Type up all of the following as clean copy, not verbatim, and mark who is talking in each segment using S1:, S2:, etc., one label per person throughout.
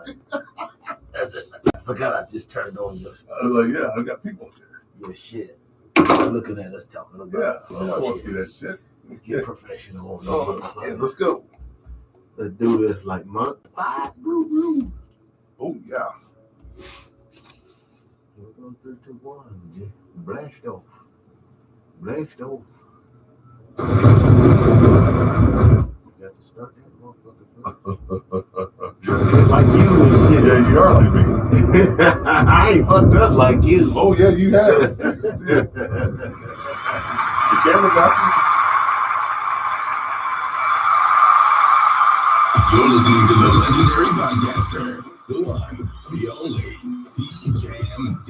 S1: I forgot I just turned on your.
S2: I was like, yeah, I got people there.
S1: Yeah, shit. Looking at us talking about.
S2: Yeah, I don't want to see that shit.
S1: Let's get professional.
S2: Yeah, let's go.
S1: Let's do this like month 5. Woo.
S2: Oh yeah.
S1: We're going 3, 2, 1. Blast off. Blast off. Got to start that motherfucker. Like you and shit.
S2: Yeah, you are like me.
S1: I ain't fucked up like you.
S2: Oh yeah, you have. You just did. The camera got you.
S3: You're listening to the legendary podcaster, the one, the only, TJMD,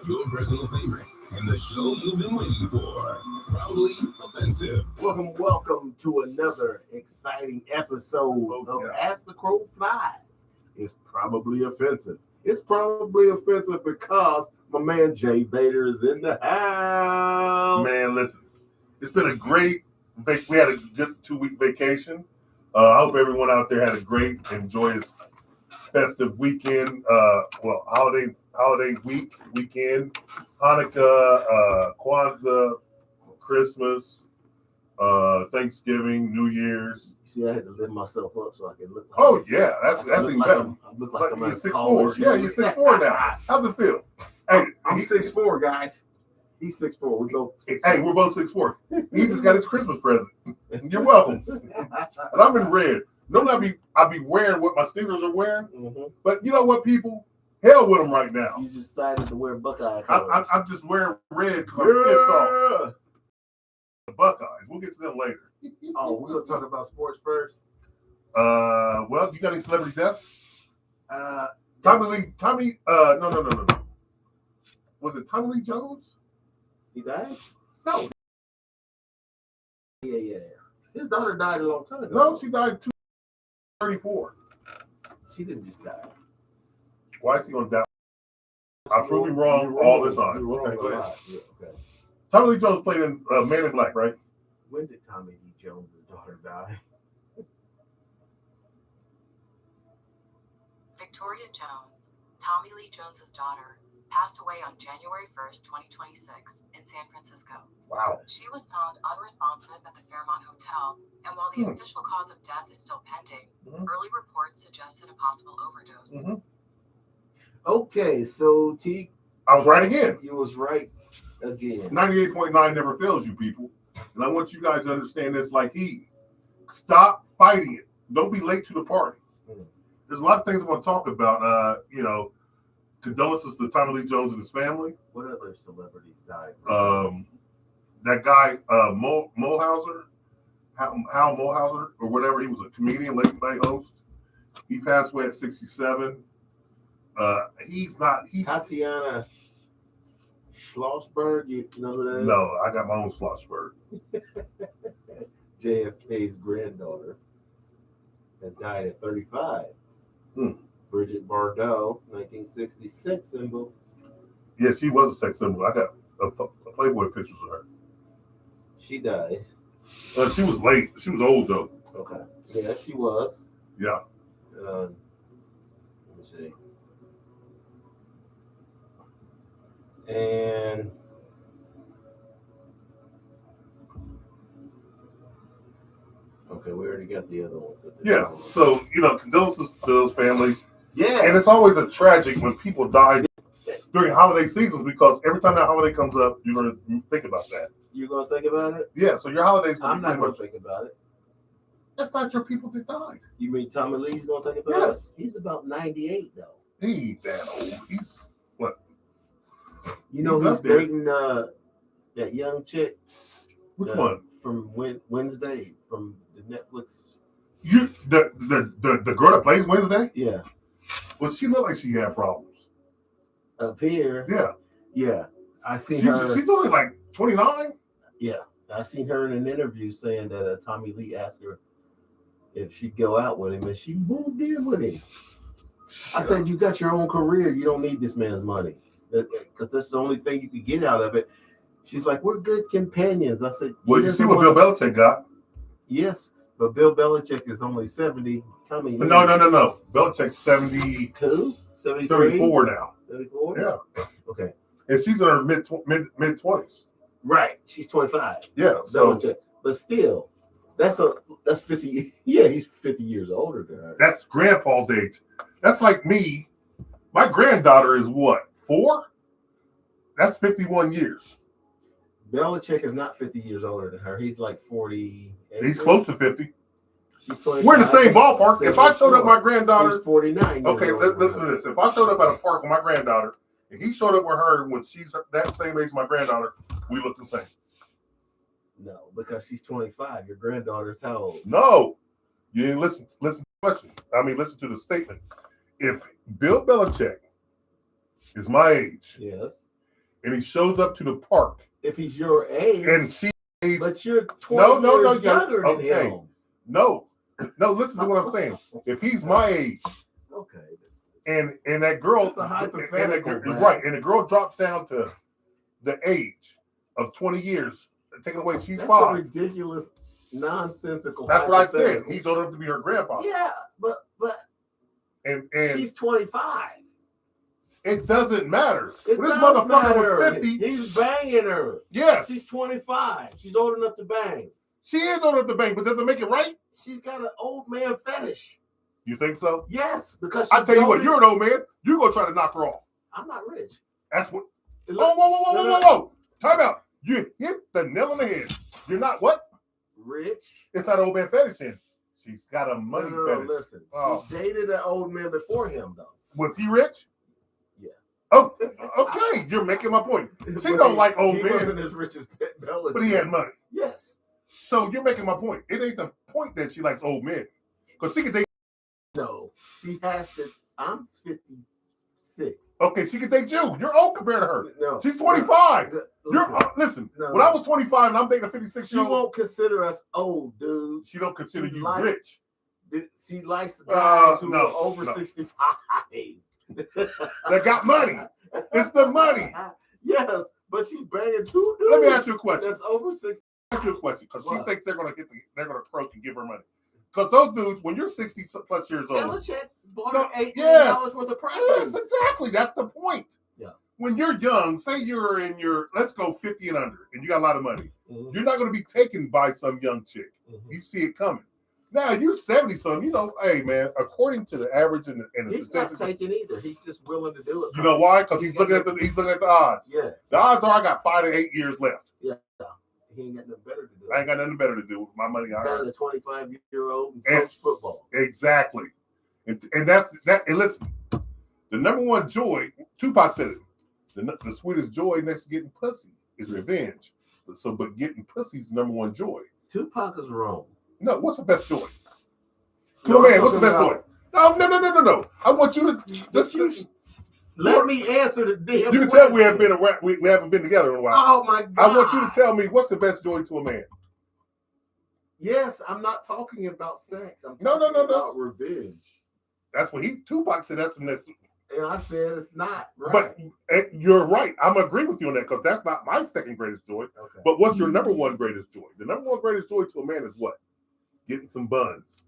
S3: your personal favorite, and the show you've been waiting for. Proudly offensive.
S1: Welcome to another exciting episode of As the Crowe Flies. It's probably offensive. It's probably offensive because my man Jay Vader is in the house.
S2: Man, listen, it's been a great. We had a good 2-week vacation. I hope everyone out there had a great and joyous festive weekend. Holiday weekend, Hanukkah, Kwanzaa, Christmas, Thanksgiving, New Year's.
S1: See, I had to lift myself up so I can look.
S2: Oh yeah, that's even better.
S1: I look like I'm
S2: 6'4". Yeah, you're 6'4" now. How's it feel? Hey,
S1: I'm 6'4", guys. He's 6'4". We both 6'4".
S2: Hey, we're both 6'4". He just got his Christmas present. You're welcome. And I'm in red. Normally I be wearing what my Steelers are wearing, but you know what, people? Hell with them right now.
S1: You decided to wear Buckeye colors.
S2: I'm just wearing red because I'm pissed off. The Buckeyes. We'll get to them later.
S1: Oh, we're gonna talk about sports first.
S2: Well, you got any celebrity deaths? Tommy. No. Was it Tommy Lee Jones?
S1: He died?
S2: No.
S1: Yeah. His daughter died a long time ago.
S2: No, she died 234.
S1: She didn't just die.
S2: Why is he gonna die? I prove him wrong all the time. Okay, go ahead.
S1: Yeah, okay.
S2: Tommy Lee Jones played in Man in Black, right?
S1: When did Tommy Lee Jones' daughter die?
S4: Victoria Jones, Tommy Lee Jones' daughter, passed away on January 1st, 2026 in San Francisco.
S2: Wow.
S4: She was found unresponsive at the Fairmont Hotel, and while the official cause of death is still pending, early reports suggested a possible overdose.
S1: Okay, so T.
S2: I was right again.
S1: You was right again.
S2: 98.9 never fails you, people. And I want you guys to understand this like he. Stop fighting it. Don't be late to the party. There's a lot of things I want to talk about. Condolences to Tommy Lee Jones and his family.
S1: What other celebrities died?
S2: That guy, Mulhauser, Hal Mulhauser, or whatever, he was a comedian, late night host. He passed away at 67.
S1: Tatiana Schlossberg, you know who that is?
S2: No, I got my own Schlossberg.
S1: JFK's granddaughter has died at 35. Bridget Bardot, 1960 sex symbol.
S2: Yeah, she was a sex symbol. I got a Playboy pictures of her.
S1: She died.
S2: She was late. She was old though.
S1: Okay. Yeah, she was.
S2: Yeah.
S1: Let me see. And okay, we already got the other ones.
S2: Yeah. So, condolences to those families.
S1: Yeah.
S2: And it's always a tragic when people die during holiday seasons because every time that holiday comes up, you're going to think about that.
S1: You're going to think about it?
S2: Yeah. So your holiday's going
S1: I'm not going to think about it.
S2: That's not your people that died.
S1: You mean Tommy Lee's going to think about it?
S2: Yes.
S1: He's about 98, though.
S2: He ain't that old. He's what?
S1: You know he's dating that young chick.
S2: Which one?
S1: From Wednesday, from the Netflix.
S2: The girl that plays Wednesday?
S1: Yeah.
S2: Well, she looked like she had problems.
S1: Up here.
S2: Yeah.
S1: Yeah. I seen her.
S2: She's only like 29.
S1: Yeah. I seen her in an interview saying that Tommy Lee asked her if she'd go out with him, and she moved in with him. I said, you got your own career. You don't need this man's money. Because that's the only thing you could get out of it. She's like, we're good companions. I said,
S2: well, you see what Bill Belichick got?
S1: Yes, but Bill Belichick is only 70. Tommy Lee.
S2: No. Belichick's 72,
S1: 73?
S2: 74 now.
S1: 74?
S2: Yeah.
S1: Okay.
S2: And she's in her mid 20s.
S1: Right. She's 25.
S2: Yeah. So
S1: Belichick. But still, that's 50. Yeah, he's 50 years older than her.
S2: that's grandpa's age. That's like me. My granddaughter is what, 4? That's 51 years.
S1: Belichick is not 50 years older than her. He's like 40.
S2: He's close to 50.
S1: She's 25.
S2: We're in the same ballpark. If I showed up my granddaughter,
S1: he's 49.
S2: okay, listen to this. If I showed up at a park with my granddaughter, and he showed up with her when she's that same age as my granddaughter, we look the same.
S1: No, because she's 25. Your granddaughter's how old?
S2: No, you didn't listen to the question. Listen to the statement. If Bill Belichick is my age,
S1: Yes.
S2: and he shows up to the park,
S1: If he's your age,
S2: and she age,
S1: but you're 20 years younger than
S2: okay.
S1: him.
S2: no, listen to what I'm saying. If he's my age,
S1: Okay.
S2: and that girl,
S1: That's a hypothetical,
S2: and
S1: man.
S2: right, and the girl drops down to the age of 20 years, taking away, she's
S1: That's
S2: 5.
S1: a ridiculous, nonsensical.
S2: That's what I said.
S1: hypothetical.
S2: He's old enough to be her grandfather.
S1: Yeah, but
S2: And
S1: she's 25.
S2: it doesn't matter.
S1: It
S2: When this
S1: does
S2: motherfucker
S1: matter.
S2: was 50,
S1: He's banging her.
S2: yes,
S1: She's 25. She's old enough to bang.
S2: she is old enough to bang, but does it make it right?
S1: She's got an old man fetish.
S2: You think so?
S1: Yes, because
S2: I tell you what, you're an old man. You're gonna try to knock her off.
S1: I'm not rich.
S2: That's what.
S1: Look,
S2: Whoa! Time out. You hit the nail on the head. You're not what?
S1: Rich.
S2: It's not old man fetish in. She's got a money fetish.
S1: Listen.
S2: Oh.
S1: She dated an old man before him, though.
S2: Was he rich?
S1: Yeah.
S2: Oh, okay. You're making my point. She don't like old
S1: he
S2: men,
S1: wasn't as rich as Belichick.
S2: but he had money.
S1: Yes.
S2: So you're making my point. It ain't the point that she likes old men, because she could date.
S1: No, she has to. I'm 56.
S2: Okay, she could date you. You're old compared to her.
S1: No,
S2: She's 25.
S1: Listen,
S2: Listen.
S1: No.
S2: When I was 25 and I'm dating a 56
S1: she
S2: year old,
S1: won't consider us old, dude.
S2: she don't consider
S1: She
S2: you
S1: like-
S2: rich.
S1: She likes guys who
S2: no,
S1: are over
S2: no.
S1: 65.
S2: That got money. It's the money.
S1: Yes, but she's banging 2 dudes.
S2: Let me ask you a question.
S1: That's over 60.
S2: Ask you a question, because she
S1: What?
S2: thinks they're gonna croak and give her money. Because those dudes, when you're 60 plus years old,
S1: Belichick bought
S2: No,
S1: her $8
S2: yes.
S1: million worth of
S2: yes,
S1: properties.
S2: exactly. That's the point.
S1: Yeah.
S2: When you're young, say you're in your, let's go 50 and under, and you got a lot of money,
S1: Mhm.
S2: you're not going to be taken by some young chick.
S1: Mhm.
S2: You see it coming. Now you're 70 something. You know, hey man, according to the average and the
S1: He's not
S2: statistics,
S1: taking either. He's just willing to do it.
S2: you know why? Because he's looking at the odds.
S1: Yeah,
S2: The odds are I got 5 to 8 years left.
S1: yeah. He ain't got nothing better to do.
S2: I ain't got nothing better to do with my money. I
S1: Than
S2: earn.
S1: a 25-year-old and
S2: And-
S1: coach football.
S2: Exactly. And that's that. And listen, the number one joy, Tupac said it, the sweetest joy next to getting pussy is revenge. But getting pussy is the number one joy.
S1: Tupac is wrong.
S2: No, what's the best joy? To
S1: No,
S2: a man,
S1: I'm
S2: what's the best
S1: talking
S2: joy? No. I want you to
S1: But you- Let me answer the damn
S2: You can tell we
S1: question.
S2: haven't been around, we haven't been together in a while.
S1: Oh my God!
S2: I want you to tell me what's the best joy to a man.
S1: Yes, I'm not talking about sex. I'm
S2: No,
S1: talking
S2: no.
S1: about revenge.
S2: That's what Tupac said. That's the next.
S1: And I said it's not right.
S2: But you're right. I'm agree with you on that, because that's not my second greatest joy.
S1: Okay.
S2: But what's your number one greatest joy? The number one greatest joy to a man is what? Getting some buns.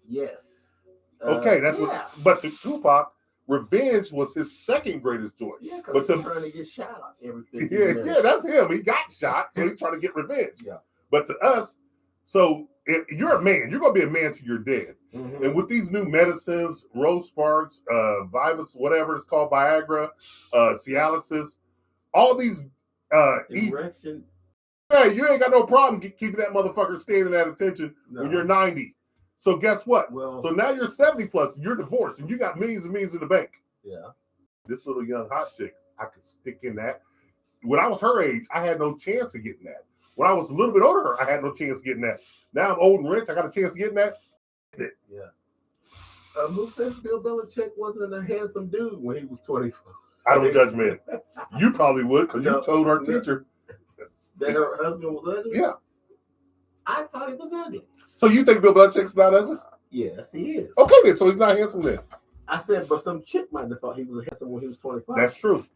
S1: Yes.
S2: Okay, that's
S1: yeah.
S2: what. But to Tupac, revenge was his second greatest joy.
S1: Yeah,
S2: but
S1: because
S2: to-
S1: he's trying to get shot at every 15
S2: Yeah,
S1: minutes.
S2: yeah, that's him. He got shot, so he's trying to get revenge.
S1: Yeah.
S2: But to us, so if you're a man, you're gonna be a man till you're dead.
S1: Mhm.
S2: And with these new medicines, Rose Sparks, Vivus, whatever it's called, Viagra, Cialis, all these
S1: Erection.
S2: hey, you ain't got no problem keeping that motherfucker standing at attention when you're 90. So guess what?
S1: Well,
S2: So now you're 70 plus, you're divorced, and you got millions and millions in the bank.
S1: yeah.
S2: This little young hot chick, I could stick in that. When I was her age, I had no chance of getting that. When I was a little bit older, I had no chance of getting that. Now I'm old and rich, I got a chance of getting that.
S1: Yeah. Who says Bill Belichick wasn't a handsome dude when he was 24?
S2: I don't judge men. You probably would, because
S1: No,
S2: you told our
S1: no.
S2: teacher.
S1: That her husband was ugly?
S2: Yeah.
S1: I thought he was ugly.
S2: So you think Bill Belichick's not ugly?
S1: Yes, he is.
S2: Okay then, so he's not handsome then.
S1: I said, but some chick might have thought he was handsome when he was 25.
S2: That's true.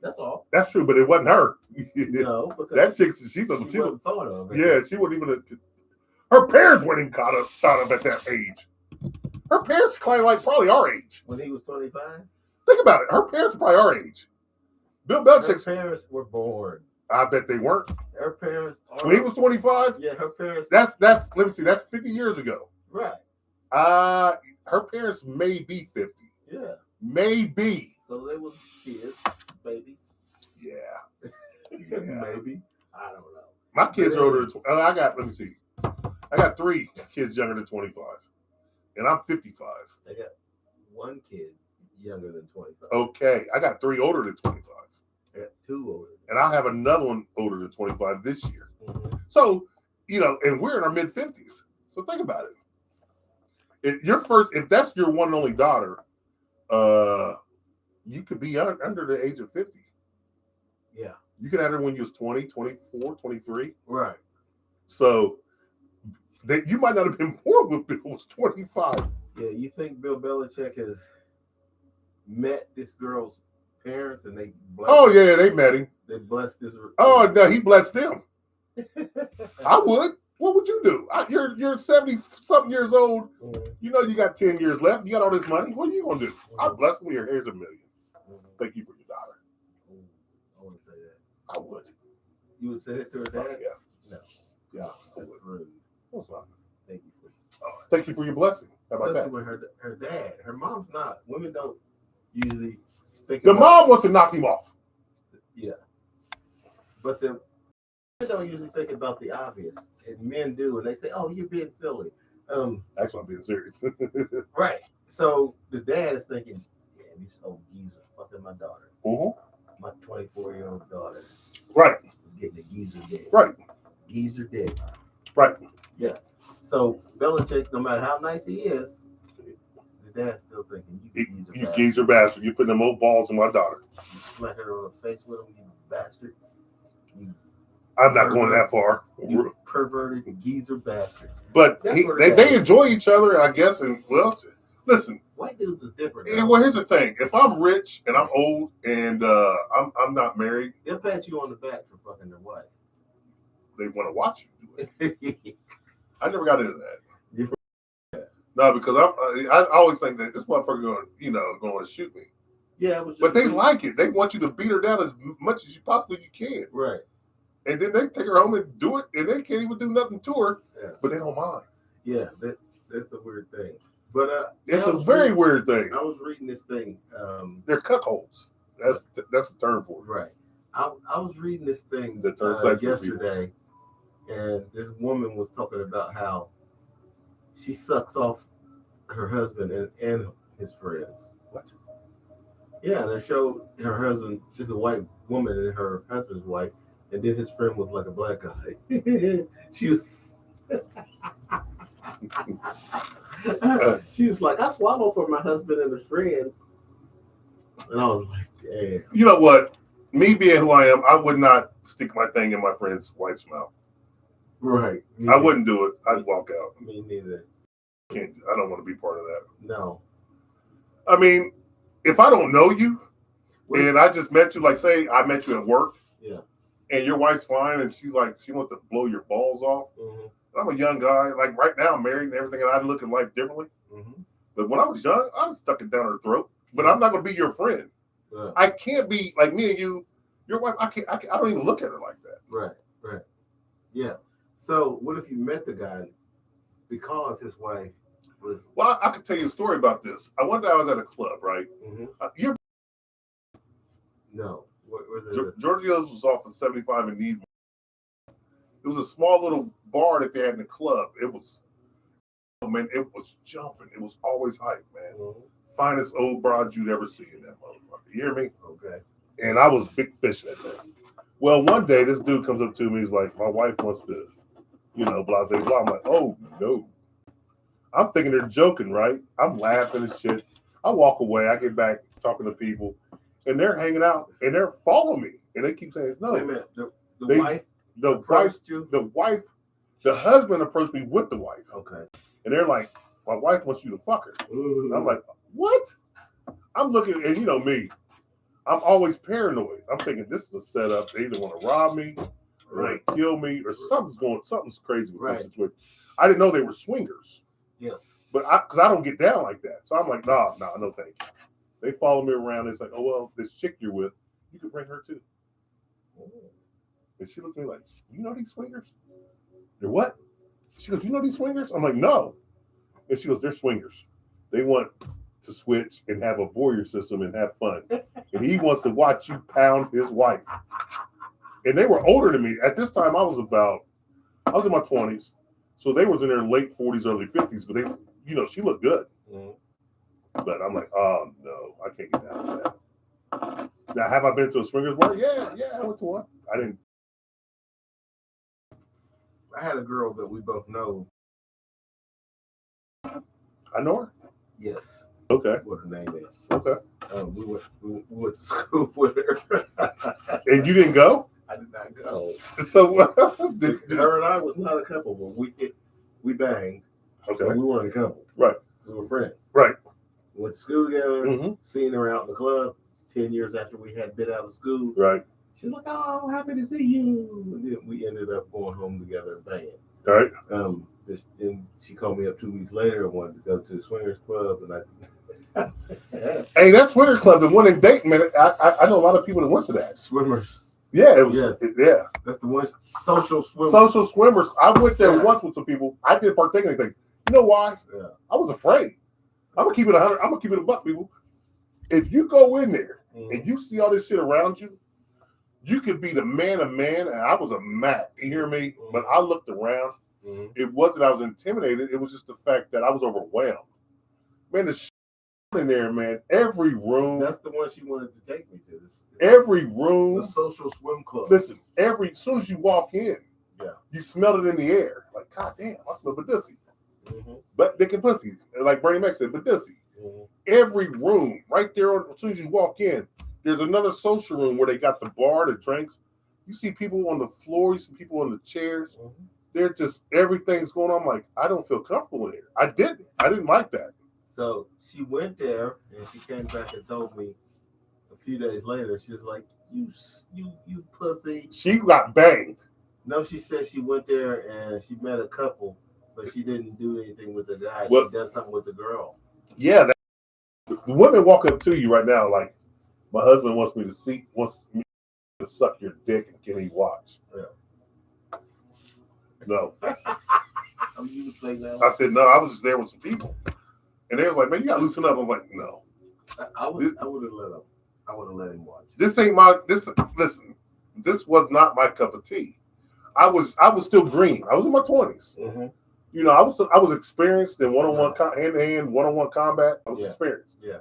S1: That's all.
S2: That's true, but it wasn't her.
S1: No, because
S2: That chick, she's
S1: she wasn't thought of.
S2: yeah, she wasn't even Her parents weren't even thought of at that age. Her parents kind of like probably our age.
S1: When he was 25?
S2: Think about it. Her parents are probably our age. Bill
S1: Her
S2: Belichick's.
S1: parents were born.
S2: I bet they weren't.
S1: Her parents are.
S2: When he was 25?
S1: Yeah, her parents.
S2: That's let me see, that's 50 years ago.
S1: Right.
S2: Her parents may be 50.
S1: Yeah.
S2: Maybe.
S1: So they were kids, babies.
S2: Yeah.
S1: Maybe. I don't know.
S2: My kids are older than let me see. I got 3 kids younger than 25. And I'm 55.
S1: I got 1 kid younger than 25.
S2: Okay. I got 3 older than 25.
S1: I got 2 older.
S2: And I'll have another one older than 25 this year.
S1: Mm-hmm.
S2: So, and we're in our mid 50s. So think about it. If that's your one and only daughter, you could be under the age of 50.
S1: Yeah.
S2: You could have her when you was 20, 24, 23.
S1: Right.
S2: So you might not have been born when Bill was 25.
S1: Yeah, you think Bill Belichick has met this girl's parents and they blessed
S2: They met him.
S1: They blessed this.
S2: Oh, no, he blessed them. I would. What would you do? You're 70-something years old.
S1: Mm-hmm.
S2: You know you got 10 years left. You got all this money. What are you going to do?
S1: Mm-hmm.
S2: I'd bless them. Here's $1 million.
S1: Mm-hmm.
S2: Thank you for your daughter.
S1: I want to say that.
S2: I would.
S1: You would say it to her dad?
S2: Yeah.
S1: No.
S2: Yeah.
S1: That's rude.
S2: No, it's not.
S1: Thank you for
S2: Thank you for your blessing. How about
S1: Especially
S2: that?
S1: with her dad. Her mom's not. Women don't usually think
S2: The
S1: about
S2: mom wants to knock him off.
S1: Yeah. But the men don't usually think about the obvious. And men do, and they say, "Oh, you're being silly."
S2: Actually, I'm being serious.
S1: Right. So the dad is thinking, "Yeah, these old geezers fucking my daughter.
S2: Mm-hmm.
S1: My 24-year-old daughter
S2: Right.
S1: is getting a geezer dick.
S2: Right.
S1: Geezer dick."
S2: Right.
S1: Yeah. So Belichick, no matter how nice he is, the dad's still thinking,
S2: You geezer bastard. You putting them old balls in my daughter.
S1: You smack her on the face with him, you bastard. You
S2: I'm not going that far.
S1: You perverted geezer bastard.
S2: But
S1: That's what
S2: they enjoy each other, I guess. And well, listen.
S1: White dudes is different.
S2: Yeah, well, here's the thing: if I'm rich and I'm old and I'm not married,
S1: they'll pat you on the back for fucking their wife.
S2: They want to watch you do it. I never got into that.
S1: Yeah.
S2: No, because I always think that this motherfucker going to shoot me.
S1: Yeah,
S2: but they like it. They want you to beat her down as much as you possibly can.
S1: Right.
S2: And then they take her home and do it, and they can't even do nothing to her. Yeah. But they don't mind.
S1: Yeah, that's a weird thing. But
S2: it's a very weird thing.
S1: I was reading this thing.
S2: They're cuckolds. That's the term for it.
S1: Right. I was reading this thing yesterday, and this woman was talking about how she sucks off her husband and his friends.
S2: What?
S1: Yeah, they showed her husband. This is a white woman, and her husband's white, and then his friend was like a black guy. She was. She was like, I swallow for my husband and his friends. And I was like, damn.
S2: You know what? Me being who I am, I would not stick my thing in my friend's wife's mouth.
S1: Right.
S2: I wouldn't do it. I'd walk out.
S1: Me neither.
S2: I don't want to be part of that.
S1: No.
S2: I mean, if I don't know you and I just met you, like say I met you at work.
S1: Yeah.
S2: And your wife's fine and she's like, she wants to blow your balls off.
S1: Mm-hmm.
S2: I'm a young guy. Like right now, I'm married and everything, and I look at life differently. Mm-hmm. But when I was young, I just stuck it down her throat. But I'm not going to be your friend. Yeah. I can't be like me and you. Your wife, I don't even look at her like that.
S1: Right. Yeah. So what if you met the guy because his wife was?
S2: Well, I could tell you a story about this. One day I was at a club, right? Mm-hmm.
S1: No. What was it?
S2: Giorgio's was off of 75 and Need. It was a small little bar that they had in the club. It was jumping. It was always hype, man. Mm-hmm. Finest old broad you'd ever see in that motherfucker. You hear me?
S1: Okay.
S2: And I was big fish that day. Well, one day this dude comes up to me. He's like, my wife wants to, blah, blah, blah. I'm like, oh, no. I'm thinking they're joking, right? I'm laughing and shit. I walk away. I get back talking to people. And they're hanging out. And they're following me. And they keep saying, no.
S1: Wait a minute. The
S2: husband approached me with the wife.
S1: Okay.
S2: And they're like, my wife wants you to fuck her.
S1: Ooh.
S2: I'm like, what? I'm looking, and you know me, I'm always paranoid. I'm thinking this is a setup. They either want to rob me, or they kill me, or something's crazy with this situation. I didn't know they were swingers.
S1: Yes.
S2: But because I don't get down like that. So I'm like, no, thank you. They follow me around. It's like, oh, well, this chick you're with, you could bring her too. And she looks at me like, you know these swingers? They're what? She goes, you know these swingers? I'm like, no. And she goes, they're swingers. They want to switch and have a voyeur system and have fun. And he wants to watch you pound his wife. And they were older than me. At this time, I was in my 20s. So they was in their late 40s, early 50s. But they, she looked good. Mm-hmm. But I'm like, oh, no, I can't get down with that. Now, have I been to a swingers bar? Yeah, I went to one. I didn't.
S1: I had a girl that we both know.
S2: I know her?
S1: Yes.
S2: Okay.
S1: What her name is.
S2: Okay.
S1: We went to school with her.
S2: And you didn't go?
S1: I did not go.
S2: So
S1: her and I was not a couple, but we banged.
S2: Okay.
S1: So we weren't a couple.
S2: Right.
S1: We were friends.
S2: Right.
S1: We went to school together,
S2: mm-hmm.
S1: Seen her out in the club 10 years after we had been out of school.
S2: Right.
S1: She's like, oh, happy to see you. And then we ended up going home together and banging.
S2: All right.
S1: And she called me up 2 weeks later and wanted to go to the swingers club, and I.
S2: Hey, that swingers club, the one in Dayton, man. I know a lot of people that went to that.
S1: Swimmers.
S2: Yeah, it was.
S1: Yes.
S2: Yeah,
S1: that's the one. Social swimmers.
S2: Social swimmers. I went there once with some people. I didn't partake in anything. You know why?
S1: Yeah.
S2: I was afraid. I'm gonna keep it 100. I'm gonna keep it a buck, people. If you go in there and you see all this shit around you, you could be the man of man. And I was a mat. You hear me? But I looked around. It wasn't I was intimidated. It was just the fact that I was overwhelmed. Man, the shit in there, man. Every room.
S1: That's the one she wanted to take me to.
S2: Every room.
S1: The social swim club.
S2: Listen, as soon as you walk in, you smell it in the air. Like, God damn, I smell Badussi. But dick and pussy, like Bernie Mac said, Badussi. Every room, right there, as soon as you walk in, there's another social room where they got the bar, the drinks. You see people on the floor, you see people on the chairs. They're just, everything's going on. I'm like, I don't feel comfortable in here. I didn't like that.
S1: So she went there and she came back and told me a few days later, she was like, you pussy.
S2: She got banged.
S1: No, she said she went there and she met a couple, but she didn't do anything with the guy.
S2: Well,
S1: she done something with the girl.
S2: Yeah. The women walk up to you right now like, my husband wants me to suck your dick and can he watch?
S1: Yeah.
S2: No.
S1: That.
S2: I said, no, I was just there with some people. And they was like, man, you gotta loosen up. I'm like, no.
S1: I would have let him. I would have let him watch.
S2: Listen, this was not my cup of tea. I was still green. I was in my 20s. I was experienced in one-on-one, hand-to-hand, one-on-one combat. I was experienced. Yeah.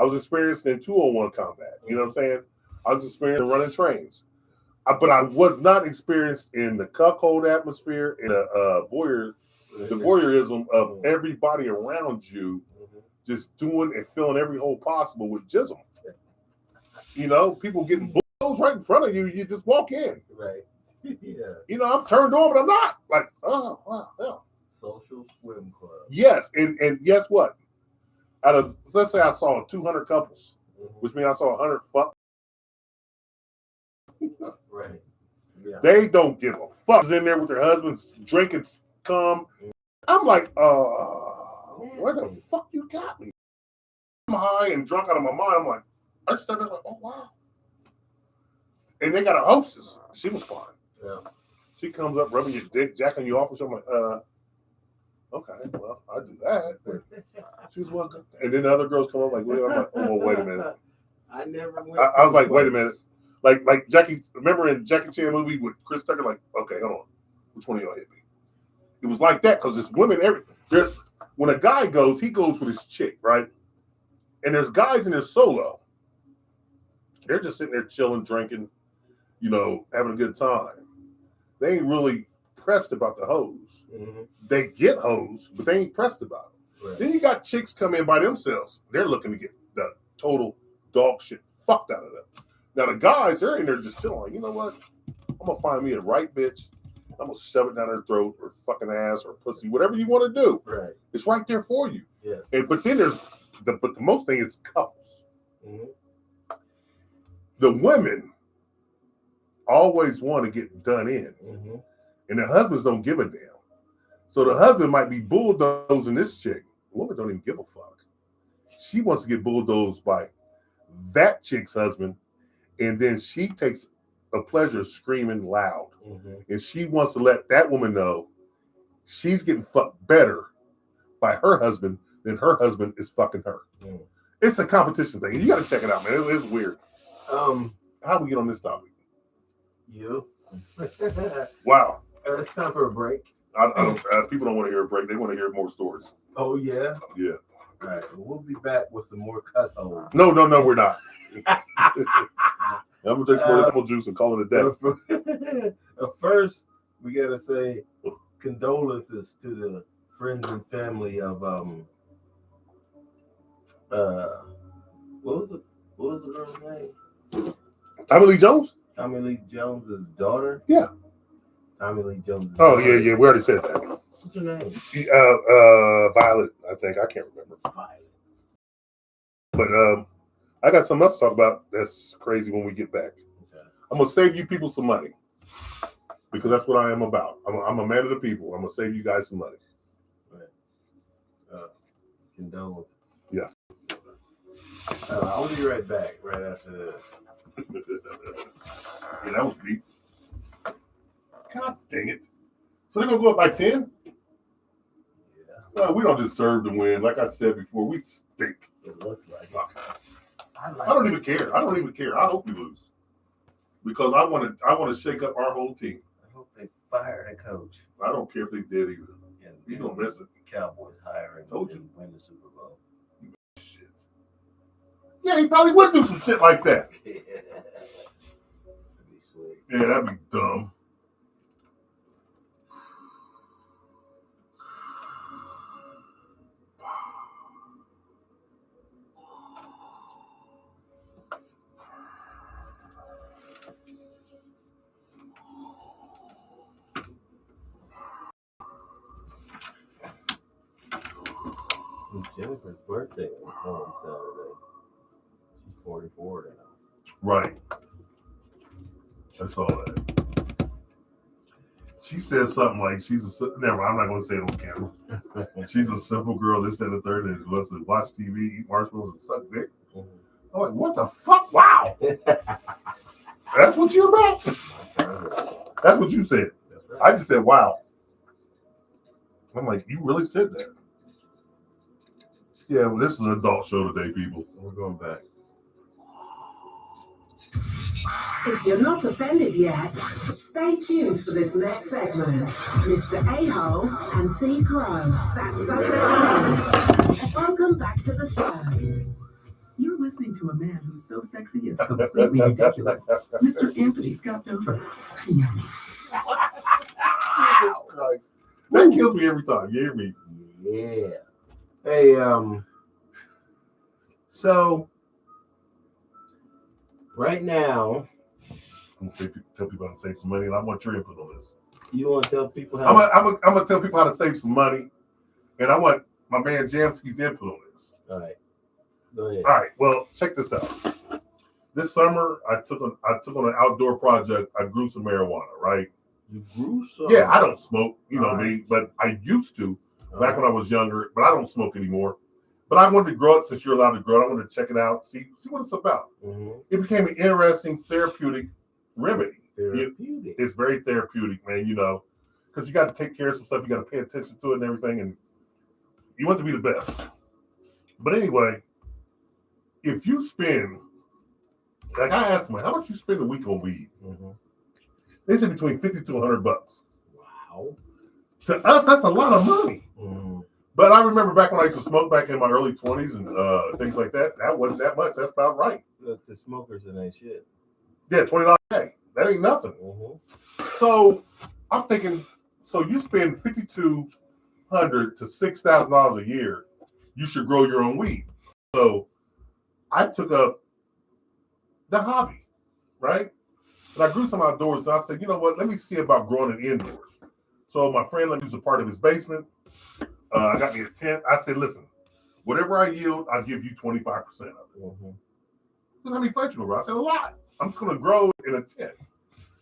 S2: I was experienced in 2-on-1 combat. You know what I'm saying? I was experienced in running trains. But I was not experienced in the cuckold atmosphere and the voyeurism of everybody around you just doing and filling every hole possible with jism. People getting bulls right in front of you. You just walk in.
S1: Right. Yeah.
S2: I'm turned on, but I'm not. Like, oh, wow.
S1: Social swim club.
S2: Yes. And guess what? Let's say I saw 200 couples, which means I saw 100 fuck.
S1: Right. Yeah.
S2: They don't give a fuck. In there with their husbands drinking cum. I'm like, where the fuck you got me? I'm high and drunk out of my mind. I'm like, I just started like, oh wow. And they got a hostess. She was fine.
S1: Yeah.
S2: She comes up rubbing your dick, jacking you off, or something. I'm like, okay, well, I do that. But she's welcome. And then the other girls come up like, I'm like, oh, wait a minute.
S1: I never went.
S2: I was like, wait a minute. Like Jackie, remember in Jackie Chan movie with Chris Tucker? Like, okay, hold on. Which one of y'all hit me? It was like that because there's women when a guy goes, he goes with his chick, right? And there's guys in his solo. They're just sitting there chilling, drinking, having a good time. They ain't really pressed about the hoes. They get hoes, but they ain't pressed about them. Right. Then you got chicks come in by themselves. They're looking to get the total dog shit fucked out of them. Now the guys, they're in there just chilling. Like, you know what? I'm gonna find me a right bitch. I'm gonna shove it down her throat or fucking ass or pussy, whatever you want to do.
S1: Right.
S2: It's right there for you.
S1: Yes.
S2: But then there's the most thing is couples. The women always want to get done in, and their husbands don't give a damn. So the husband might be bulldozing this chick. The woman don't even give a fuck. She wants to get bulldozed by that chick's husband, and then she takes a pleasure screaming loud. And she wants to let that woman know she's getting fucked better by her husband than her husband is fucking her. It's a competition thing. You got to check it out, man. It's weird. How we get on this topic?
S1: You.
S2: Wow.
S1: It's time for a break.
S2: People don't want to hear a break. They want to hear more stories.
S1: Oh, yeah?
S2: Yeah.
S1: All right. We'll be back with some more cut holes.
S2: No, we're not. I'm going to take some more apple juice and call it a day.
S1: First, we got to say condolences to the friends and family of, what was the girl's name?
S2: Tommy Lee Jones?
S1: Tommy Lee Jones' daughter?
S2: Yeah.
S1: Tommy Lee Jones'
S2: Oh,
S1: daughter.
S2: yeah. We already said that.
S1: What's her name?
S2: Violet, I think. I can't remember.
S1: Violet.
S2: But I got something else to talk about that's crazy when we get back.
S1: Okay.
S2: I'm going to save you people some money because that's what I am about. I'm a man of the people. I'm going to save you guys some money.
S1: Right. Condolences.
S2: Yes.
S1: I'll be right back right after this.
S2: Yeah, that was deep. God dang it. So they're going to go up by 10?
S1: Yeah.
S2: No, we don't deserve to win. Like I said before, we stink.
S1: It looks like
S2: Fuck.
S1: I
S2: I don't even care. I hope we lose because I want to shake up our whole team.
S1: I hope they fire the coach.
S2: I don't care if they did either.
S1: And
S2: He's going to miss it.
S1: the Cowboys hiring
S2: Told you.
S1: and win the Super Bowl.
S2: Shit. Yeah, he probably would do some shit like that.
S1: That'd be sweet.
S2: Yeah, that'd be dumb.
S1: It's Jennifer's birthday on Saturday. She's 44 now.
S2: Right. I saw that. She says something like never. I'm not going to say it on camera. She's a simple girl, this, that, and the third, and loves to watch TV, eat marshmallows, and suck dick. I'm like, what the fuck? Wow. That's what you're about? That's what you said.
S1: That's
S2: I just said, wow. I'm like, you really said that? Yeah, well, this is an adult show today, people.
S1: We're going back.
S5: If you're not offended yet, stay tuned for this next segment. Mr. A-Hole and T. Crowe. That's something I know. Welcome back to the show.
S6: You're listening to a man who's so sexy it's completely ridiculous. Mr. Anthony Scott Dover.
S2: Jesus Christ. That kills me every time. You hear me?
S1: Yeah. Hey, so right now,
S2: I'm gonna tell people how to save some money, and I want your input on this.
S1: you want to tell people how
S2: I'm gonna tell people how to save some money, and I want my man Jamsky's input on this.
S1: All right. Go ahead.
S2: All right. Well, check this out. This summer, I took on an outdoor project. I grew some marijuana. Right.
S1: You grew some.
S2: Yeah, I don't smoke. You know
S1: All
S2: me, but I used to back when I was younger. But I don't smoke anymore. But I wanted to grow it since you're allowed to grow it. I wanted to check it out, see what it's about.
S1: Mm-hmm.
S2: It became an interesting therapeutic remedy.
S1: Therapeutic.
S2: It's very therapeutic, man. You know, because you got to take care of some stuff. You got to pay attention to it and everything, and you want to be the best. But anyway, if you spend, like I asked them, how much you spend a week on weed?
S1: Mm-hmm.
S2: They said between $50 to $100.
S1: Wow.
S2: To us, that's a lot of money.
S1: Mm-hmm.
S2: But I remember back when I used to smoke back in my early 20s and things like that. That wasn't that much. That's about right.
S1: Look, the smokers, it ain't shit.
S2: Yeah, $20 a day. That ain't nothing.
S1: Mm-hmm.
S2: So I'm thinking, so you spend $5,200 to $6,000 a year, you should grow your own weed. So I took up the hobby, right? And I grew some outdoors. And I said, you know what? Let me see about growing it indoors. So my friend let me use a part of his basement. I got me a tent. I said, listen, whatever I yield, I'll give you 25% of it.
S1: Mm-hmm.
S2: How many plants you grow? I said, a lot. I'm just going to grow in a tent.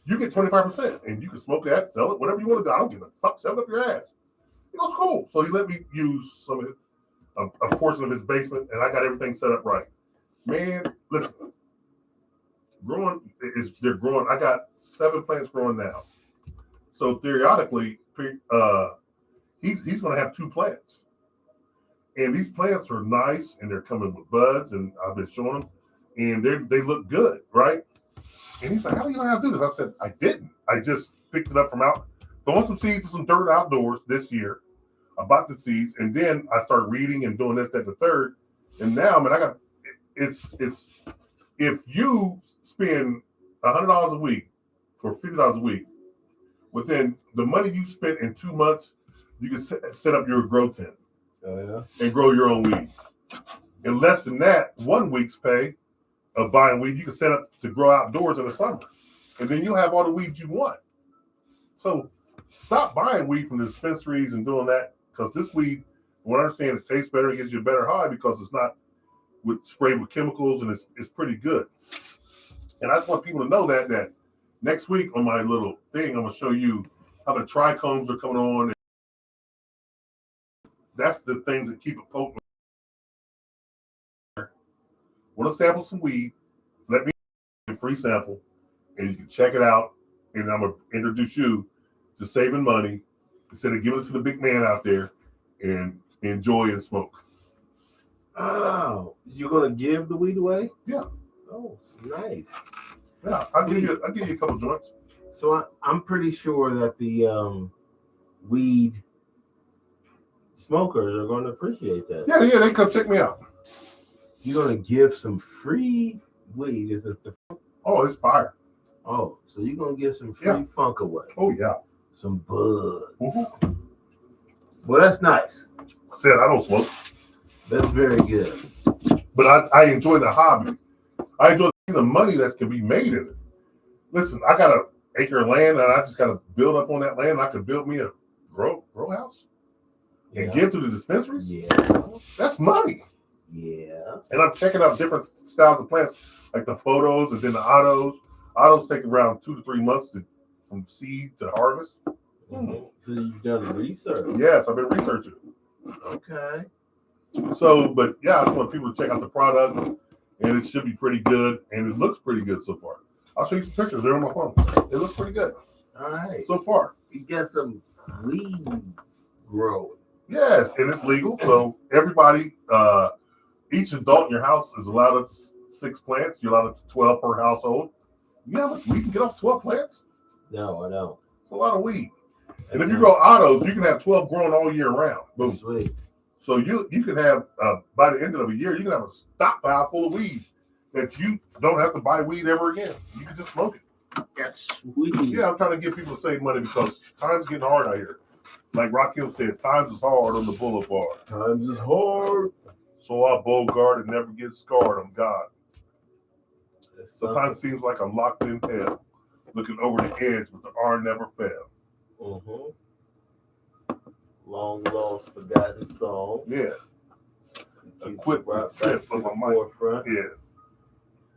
S2: You get 25%, and you can smoke that, sell it, whatever you want to do. I don't give a fuck. Shove it up your ass. It was cool. So he let me use a portion of his basement, and I got everything set up right. Man, listen, they're growing. I got 7 plants growing now. So theoretically, he's going to have 2 plants, and these plants are nice, and they're coming with buds, and I've been showing them, and they look good, right? And he's like, "How do you know how to do this?" I said, "I didn't. I just picked it up from out, throwing some seeds and some dirt outdoors this year. I bought the seeds, and then I started reading and doing this, that, and the third, and now, man, I got it's if you spend $100 a week for $50 a week, within the money you spent in 2 months, you can set up your grow tent and grow your own weed. In less than that, 1 week's pay of buying weed, you can set up to grow outdoors in the summer, and then you'll have all the weeds you want. So stop buying weed from the dispensaries and doing that, because this weed, what I understand, it tastes better, it gives you a better high because it's not sprayed with chemicals, and it's pretty good. And I just want people to know that next week on my little thing, I'm going to show you how the trichomes are coming on. That's the things that keep it potent. Want to sample some weed? Let me get a free sample, and you can check it out. And I'm going to introduce you to saving money instead of giving it to the big man out there and enjoy and smoke.
S1: Oh, you're going to give the weed away?
S2: Yeah.
S1: Oh, nice.
S2: Yeah, I'll give you a couple joints.
S1: So I'm pretty sure that the weed smokers are going to appreciate that.
S2: Yeah, they come check me out.
S1: You're going to give some free weed. Is it the?
S2: Oh, it's fire.
S1: Oh, so you're going to give some free funk away.
S2: Oh, yeah.
S1: Some buds.
S2: Mm-hmm.
S1: Well, that's nice.
S2: I said I don't smoke.
S1: That's very good.
S2: But I enjoy the hobby. I enjoy the money that can be made in it. Listen, I got an acre of land, and I just got to build up on that land. And I could build me a grow house and give to the dispensaries.
S1: Yeah.
S2: That's money.
S1: Yeah.
S2: And I'm checking out different styles of plants, like the photos and then the autos. Autos take around 2 to 3 months from seed to harvest.
S1: Mm-hmm. So you've done research.
S2: Yes, I've been researching.
S1: Okay.
S2: So, but yeah, I just want people to check out the product, and it should be pretty good, and it looks pretty good so far. I'll show you some pictures. They're on my phone. It looks pretty good.
S1: All right.
S2: So far.
S1: You got some weed growing.
S2: Yes, and it's legal. So everybody, each adult in your house is allowed up to 6 plants. You're allowed up to 12 per household. You know how much weed can get off 12 plants?
S1: No, I don't.
S2: It's a lot of weed. And if you grow autos, you can have 12 growing all year round. Boom.
S1: Sweet.
S2: So you can have, by the end of a year, you can have a stockpile full of weed that you don't have to buy weed ever again. You can just smoke it.
S1: That's sweet.
S2: Yeah, I'm trying to get people to save money because times getting hard out here. Like Rakim said, times is hard on the boulevard.
S1: Times is hard.
S2: So I bogart and never get scarred. I'm God.
S1: That's
S2: Sometimes it seems like I'm locked in hell, looking over the edge, but the iron never fell.
S1: Mm-hmm. Long lost, forgotten song.
S2: Yeah. A quick trip of my mind.
S1: Forefront.
S2: Yeah.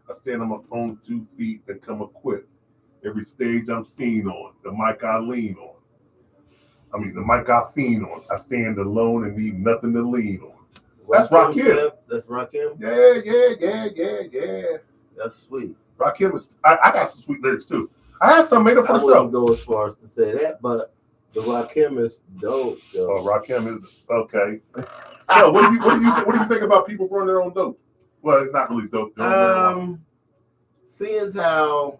S2: I stand on my own 2 feet and come equipped. Every stage I'm seen on, the mic I lean on. The mic I fiend on. I stand alone and need nothing to lean on. That's Rakim.
S1: That's Rakim?
S2: Yeah.
S1: That's sweet.
S2: Rakim is, I got some sweet lyrics too. I had some made up for the
S1: I
S2: show.
S1: wouldn't go as far as to say that, but the Rakim is dope.
S2: Oh, Rakim is okay. So what do you think about people growing their own dope? Well, it's not really dope.
S1: Seeing how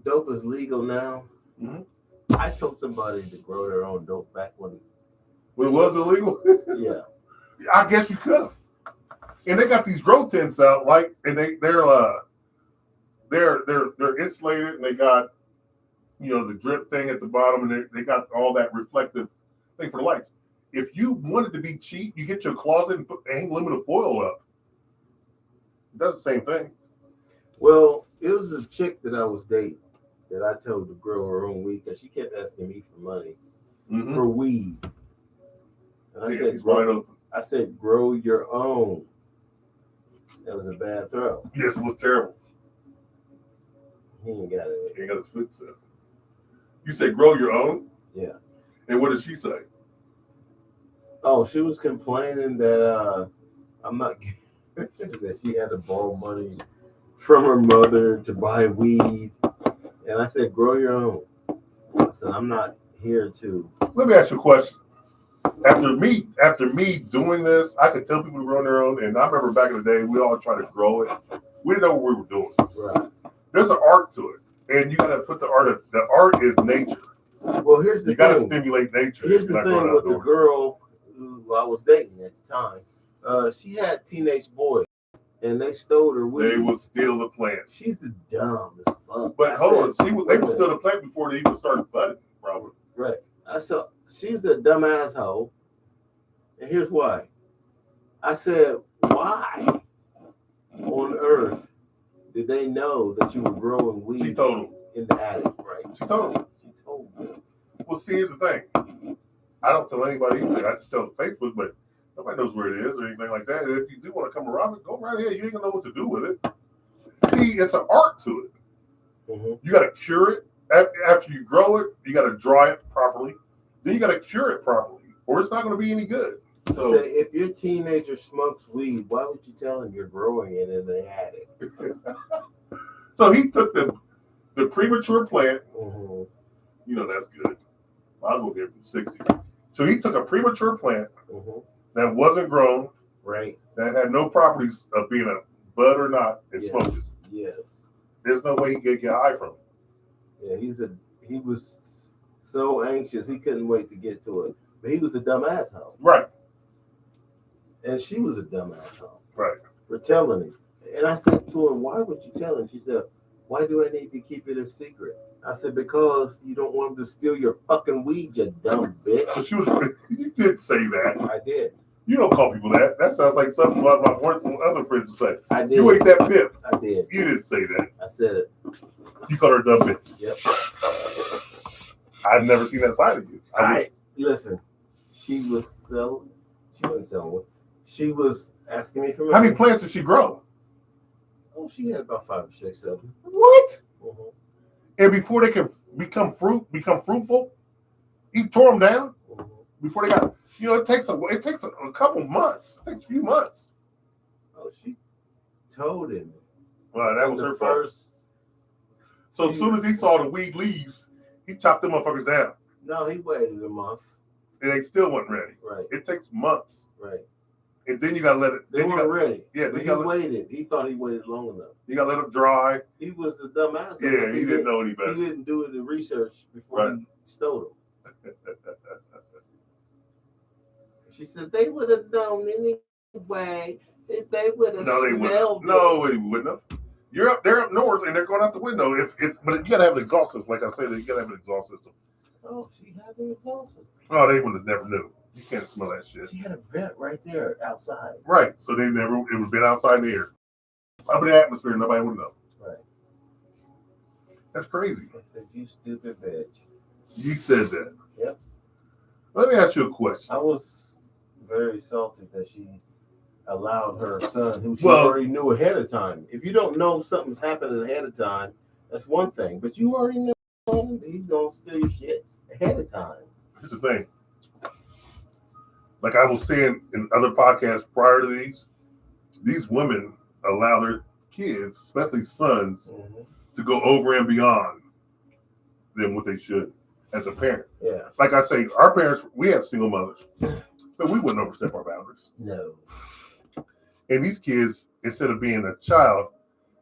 S1: dope is legal now, I told somebody to grow their own dope back when
S2: it was illegal.
S1: Yeah,
S2: I guess you could have. And they got these grow tents out, right? And they're insulated, and they got the drip thing at the bottom, and they got all that reflective thing for the lights. If you wanted to be cheap, you get your closet and hang aluminum foil up. It does the same thing.
S1: Well, it was a chick that I was dating that I told to grow her own weed because she kept asking me for money for weed. And I said, grow your own. That was a bad throw.
S2: Yes, it was terrible.
S1: He ain't got it.
S2: He ain't got his foot set. You said grow your own?
S1: Yeah.
S2: And what did she say?
S1: Oh, she was complaining that I'm not that she had to borrow money from her mother to buy weed, and I said, grow your own. I said, I'm not here to.
S2: Let me ask you a question. After me doing this, I could tell people to grow their own. And I remember back in the day, we all tried to grow it. We didn't know what we were doing.
S1: Right.
S2: There's an art to it, and you got to put the art. The art is nature.
S1: Well, here's the
S2: You got to
S1: thing.
S2: stimulate nature.
S1: Here's the
S2: You're not
S1: thing
S2: going
S1: with the
S2: outdoors.
S1: girl who I was dating at the time. She had teenage boys, and they stole her weed.
S2: They will steal the plant.
S1: She's dumb as fuck.
S2: But
S1: I
S2: hold
S1: said,
S2: on, they will steal the plant before they even start budding, probably.
S1: Right. I said, she's a dumb asshole. And here's why. I said, why on earth did they know that you were growing weed
S2: She told him.
S1: in the attic? Right.
S2: She told him.
S1: She told me.
S2: Well, see, here's the thing. I don't tell anybody anything. I just tell Facebook, but nobody knows where it is or anything like that. And if you do want to come around it, go right ahead. You ain't gonna know what to do with it. See, it's an art to it.
S1: Mm-hmm.
S2: You got to cure it. After you grow it, you got to dry it properly. Then you got to cure it properly, or it's not going to be any good. So,
S1: Say, if your teenager smokes weed, why would you tell him you're growing it in the attic?
S2: so he took the premature plant.
S1: Mm-hmm.
S2: You know, that's good. Might as well give him 60. So he took a premature plant
S1: Mm-hmm.
S2: that wasn't grown,
S1: Right.
S2: that had no properties of being a bud or not, and
S1: Yes.
S2: smoked it.
S1: Yes.
S2: There's no way he could get high from it.
S1: Yeah, he was so anxious he couldn't wait to get to it. But he was a dumb asshole.
S2: Right.
S1: And she was a dumb asshole.
S2: Right.
S1: For telling him. And I said to her, why would you tell him? She said, why do I need to keep it a secret? I said, because you don't want him to steal your fucking weed, you dumb bitch.
S2: So she was. You did say that.
S1: I did.
S2: You don't call people that. That sounds like something my other friends would say.
S1: I did.
S2: You ate that pip.
S1: I did.
S2: You didn't say that.
S1: I said it.
S2: You called her a dumb bitch.
S1: Yep.
S2: I've never seen that side of you.
S1: Listen, she wasn't selling. She was asking me for money.
S2: How many plants did she grow?
S1: Oh, she had about 5 or 6 of them.
S2: What?
S1: Mm-hmm.
S2: And before they can become fruitful, he tore them down
S1: Mm-hmm.
S2: before they got. You know, it takes a couple months. It takes a few months.
S1: Oh, she told him.
S2: Well, that was
S1: the
S2: her fault.
S1: first.
S2: So as soon as he saw the weed leaves, he chopped them motherfuckers down,
S1: No, he waited a month.
S2: and they still wasn't ready.
S1: Right,
S2: It takes months,
S1: right.
S2: and then you gotta let it.
S1: They
S2: Then you
S1: weren't
S2: got
S1: ready.
S2: yeah.
S1: But
S2: Then
S1: he
S2: you gotta
S1: waited. He thought he waited long enough.
S2: let it dry.
S1: He was a dumb ass.
S2: Yeah, he didn't know any
S1: He
S2: better.
S1: didn't do the research before
S2: Right.
S1: he stole them. She said they would have known anyway. If they would have
S2: No, they
S1: smelled
S2: wouldn't. No, they wouldn't have. They're up north, and they're going out the window. But you gotta have an exhaust system. Like I said, you gotta have an exhaust system.
S1: Oh, she had the exhaust.
S2: Oh, they would have never knew. You can't smell that shit.
S1: She had a vent right there outside.
S2: Right. So they never. It would have been outside in the air, up in the atmosphere. Nobody would know.
S1: Right.
S2: That's crazy.
S1: I said, you stupid bitch.
S2: You said that.
S1: Yep.
S2: Let me ask you a question.
S1: I was very salty that she allowed her son, who she
S2: Well-
S1: already knew ahead of time. If you don't know something's happening ahead of time, that's one thing. But you already know he's gonna steal your shit ahead of time.
S2: Here's the thing. Like I was saying in other podcasts prior to these women allow their kids, especially sons,
S1: Mm-hmm.
S2: to go over and beyond than what they should as a parent.
S1: Yeah.
S2: Like I say, our parents, we had single mothers, but we wouldn't overstep our boundaries.
S1: No.
S2: And these kids, instead of being a child,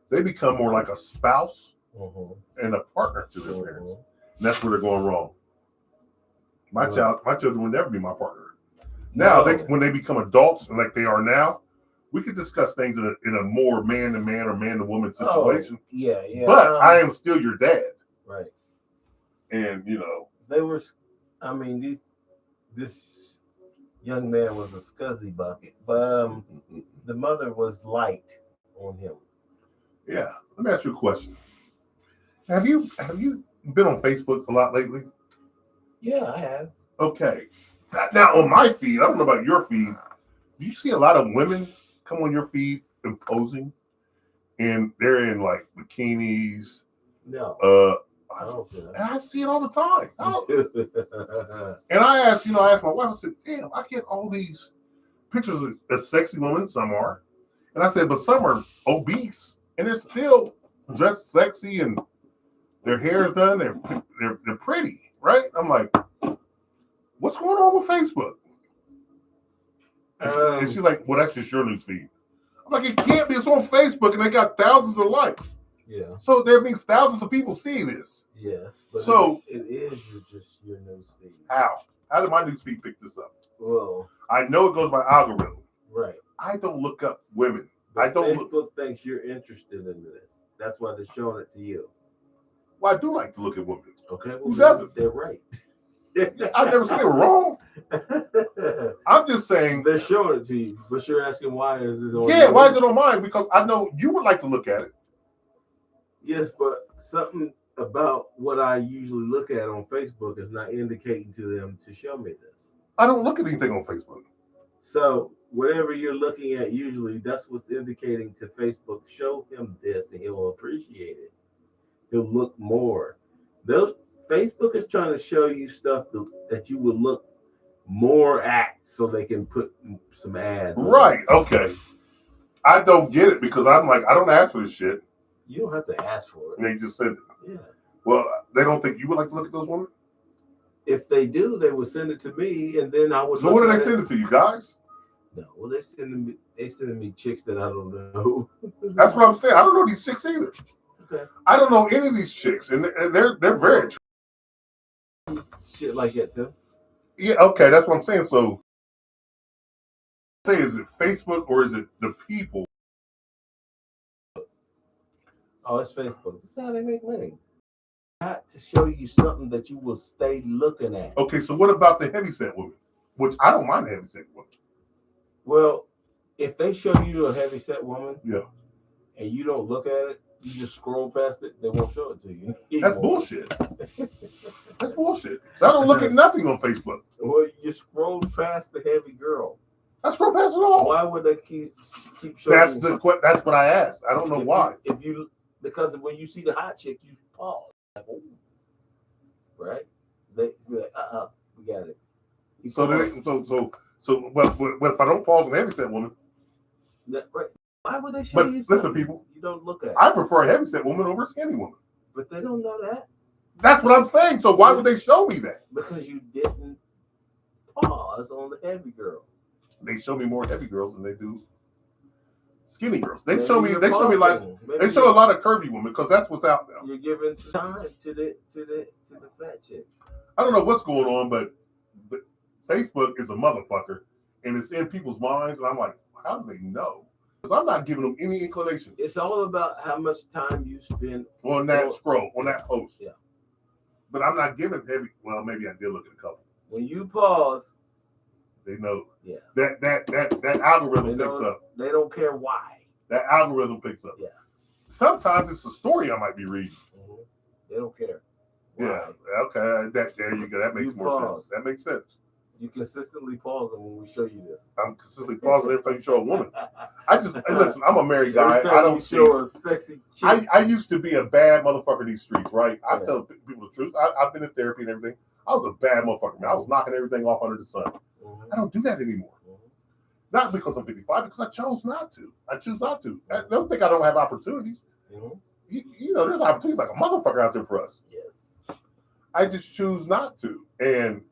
S2: they become more like a spouse
S1: Mm-hmm.
S2: and a partner to their parents.
S1: Mm-hmm.
S2: And that's where they're going wrong. My
S1: Right.
S2: children will never be my partner. Now,
S1: No.
S2: when they become adults and like they are now, we could discuss things in a more man to man or man to woman situation.
S1: Oh, yeah.
S2: But I am still your dad,
S1: right.
S2: and you know,
S1: They were. I mean, this young man was a scuzzy bucket, but the mother was light on him.
S2: yeah. Let me ask you a question. Have you been on Facebook a lot lately?
S1: Yeah, I have.
S2: Okay. Now on my feed, I don't know about your feed. Do you see a lot of women come on your feed and posing, and they're in like bikinis,
S1: No. I don't see
S2: And
S1: that.
S2: I see it all the time. And I asked my wife, I said, damn, I get all these pictures of sexy women, some are. And I said, but some are obese and they're still dressed sexy and their hair is done, they're pretty, right? I'm like, what's going on with Facebook? And she's like, well, that's just your news feed. I'm like, it can't be. It's on Facebook and they got thousands of likes.
S1: Yeah.
S2: So that means thousands of people see this.
S1: Yes. But
S2: So
S1: it is just your news feed.
S2: how? How did my news feed pick this up?
S1: Well,
S2: I know it goes by algorithm.
S1: right.
S2: I don't look up women.
S1: But
S2: I don't
S1: Facebook thinks you're interested in this. That's why they're showing it to you.
S2: Well, I do like to look at women.
S1: Okay. Well,
S2: Who doesn't?
S1: They're right.
S2: I've never said they were wrong. I'm just saying.
S1: They're showing it to you, but you're asking why is this on?
S2: Yeah, why is it on mine? Because I know you would like to look at it.
S1: Yes, but something about what I usually look at on Facebook is not indicating to them to show me this.
S2: I don't look at anything on Facebook.
S1: So whatever you're looking at, usually that's what's indicating to Facebook. Show him this, and he'll appreciate it. He'll look more. Facebook is trying to show you stuff that you would look more at, so they can put some ads.
S2: Right. Okay. I don't get it because I'm like, I don't ask for this shit.
S1: You don't have to ask for
S2: And
S1: it.
S2: they just said,
S1: Yeah.
S2: well, they don't think you would like to look at those women?
S1: If they do, they would send it to me, and then I would.
S2: So what do they send it to you guys?
S1: No, well, they sending me chicks that I don't know.
S2: That's what I'm saying. I don't know these chicks either.
S1: Okay.
S2: I don't know any of these chicks, and they're very
S1: Shit like that too.
S2: yeah. Okay, that's what I'm saying. So, say, is it Facebook or is it the people?
S1: Oh, it's Facebook. That's how they make money. Got to show you something that you will stay looking at.
S2: Okay, so what about the heavyset women? Which I don't mind heavyset women.
S1: Well, if they show you a heavy set woman,
S2: Yeah,
S1: and you don't look at it, you just scroll past it, they won't show it to you.
S2: that's bullshit. That's bullshit. So I don't look at nothing on Facebook.
S1: Well, you scroll past the heavy girl.
S2: I scroll past it all.
S1: Why would they keep showing?
S2: That's what I asked. I don't know why.
S1: Because when you see the hot chick, you pause. Like, ooh. Right? They be like, we got it.
S2: So if I don't pause on a heavyset woman,
S1: Right. Why would they show
S2: but
S1: you
S2: listen,
S1: something
S2: people,
S1: you don't look at?
S2: I prefer a heavyset woman over a skinny woman.
S1: But they don't know that
S2: That's what I'm saying. So why would they show me that?
S1: because you didn't pause on the heavy girl.
S2: They show me more heavy girls than they do skinny girls. They
S1: Maybe
S2: show me
S1: you're
S2: like
S1: pausing. Maybe
S2: they show a lot of curvy women because that's what's out now.
S1: You're giving time to the fat chicks.
S2: I don't know what's going on, but Facebook is a motherfucker, and it's in people's minds. And I'm like, how do they know? Because I'm not giving them any inclination
S1: It's all about how much time you spend
S2: on that scroll, on that post.
S1: Yeah.
S2: But I'm not giving heavy. Well, maybe I did look at a couple.
S1: when you pause.
S2: They know.
S1: Yeah.
S2: That algorithm
S1: They
S2: picks
S1: don't-
S2: up.
S1: They don't care why.
S2: That algorithm picks up.
S1: Yeah.
S2: Sometimes it's a story I might be reading.
S1: Mhm. They don't care.
S2: Yeah.
S1: Why.
S2: Okay. There you go. That makes
S1: You
S2: more
S1: pause.
S2: sense. That makes sense.
S1: You consistently pause them when we show you this.
S2: I'm consistently pausing every time you show a woman. Listen, I'm a married guy.
S1: Every
S2: I
S1: time
S2: don't
S1: you
S2: see.
S1: show a sexy chick.
S2: I used to be a bad motherfucker in these streets, right? I
S1: Yeah.
S2: tell people the truth. I've been in therapy and everything. I was a bad motherfucker, man. I was knocking everything off under the sun.
S1: Mhm.
S2: I don't do that anymore.
S1: Mhm.
S2: Not because I'm 55, because I chose not to. I choose not to. I don't think I don't have opportunities.
S1: Mhm.
S2: You know, there's opportunities like a motherfucker out there for us.
S1: Yes.
S2: I just choose not to. And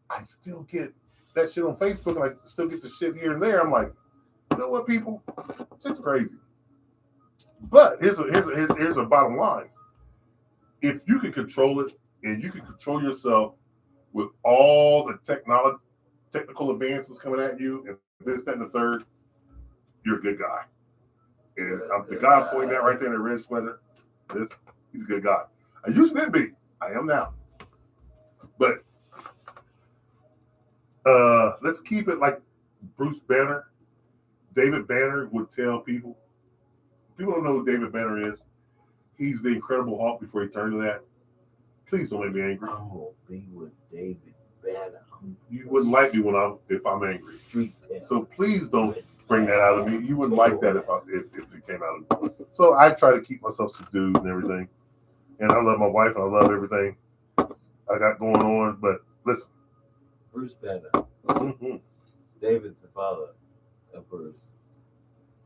S2: I still get that shit on Facebook, and I still get the shit here and there. I'm like, you know what, people? It's crazy. But here's a bottom line. If you can control it and you can control yourself with all the technical advances coming at you and this, that, and the third, you're a good guy. And the guy I'm pointing at right there in the red sweater, he's a good guy. I used to be. I am now. But let's keep it like Bruce Banner. David Banner would tell people. People don't know who David Banner is. He's the Incredible Hulk before he turned to that. Please don't make me angry.
S1: I'm gonna be with David Banner.
S2: You wouldn't like me if I'm angry.
S1: Street Banner.
S2: So please don't bring that out of me. You wouldn't like that if it came out of me. So I try to keep myself subdued and everything. and I love my wife and I love everything I got going on. But listen,
S1: Bruce Banner.
S2: mm-hmm.
S1: David's the father of Bruce.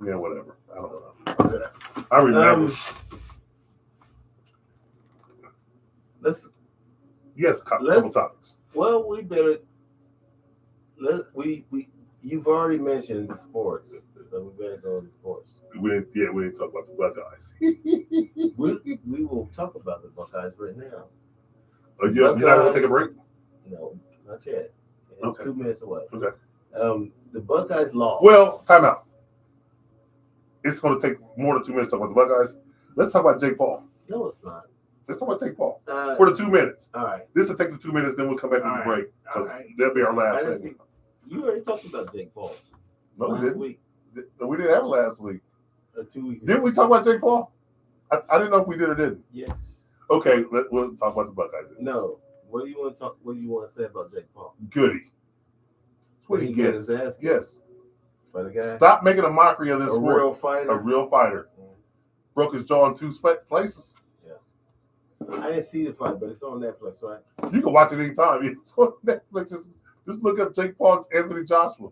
S2: Yeah, whatever. I don't know.
S1: Okay.
S2: I remember.
S1: Let's
S2: Couple topics.
S1: Well, we better you've already mentioned the sports, so we better go to sports.
S2: We didn't talk about the Buckeyes.
S1: we will talk about the Buckeyes right now.
S2: You're not going to take a break?
S1: No, not yet. It's
S2: Okay.
S1: 2 minutes away.
S2: Okay.
S1: The Buckeyes lost.
S2: Well, time out. It's going to take more than 2 minutes to talk about the Buckeyes. Let's talk about Jake Paul.
S1: No, it's not.
S2: Let's talk about Jake Paul for the 2 minutes.
S1: All right.
S2: This will take the 2 minutes, then we'll come back to the break because that'll be our last segment.
S1: You already talked about Jake Paul.
S2: No, we
S1: last
S2: didn't.
S1: week.
S2: We didn't have it last week.
S1: Or 2 weeks.
S2: Didn't we talk about Jake Paul? I didn't know if we did or didn't.
S1: Yes.
S2: Okay, we'll talk about the Buckeyes.
S1: No. What do you want to say about Jake Paul?
S2: Goody. That's what he
S1: got
S2: gets.
S1: his ass kicked
S2: Yes.
S1: by the guy.
S2: Stop making a mockery of this
S1: A
S2: sport.
S1: real fighter.
S2: A real fighter. Broke his jaw in 2 places.
S1: I didn't see the fight, but it's on Netflix, right?
S2: You can watch it anytime. It's on Netflix. Just look up Jake Paul, Anthony Joshua.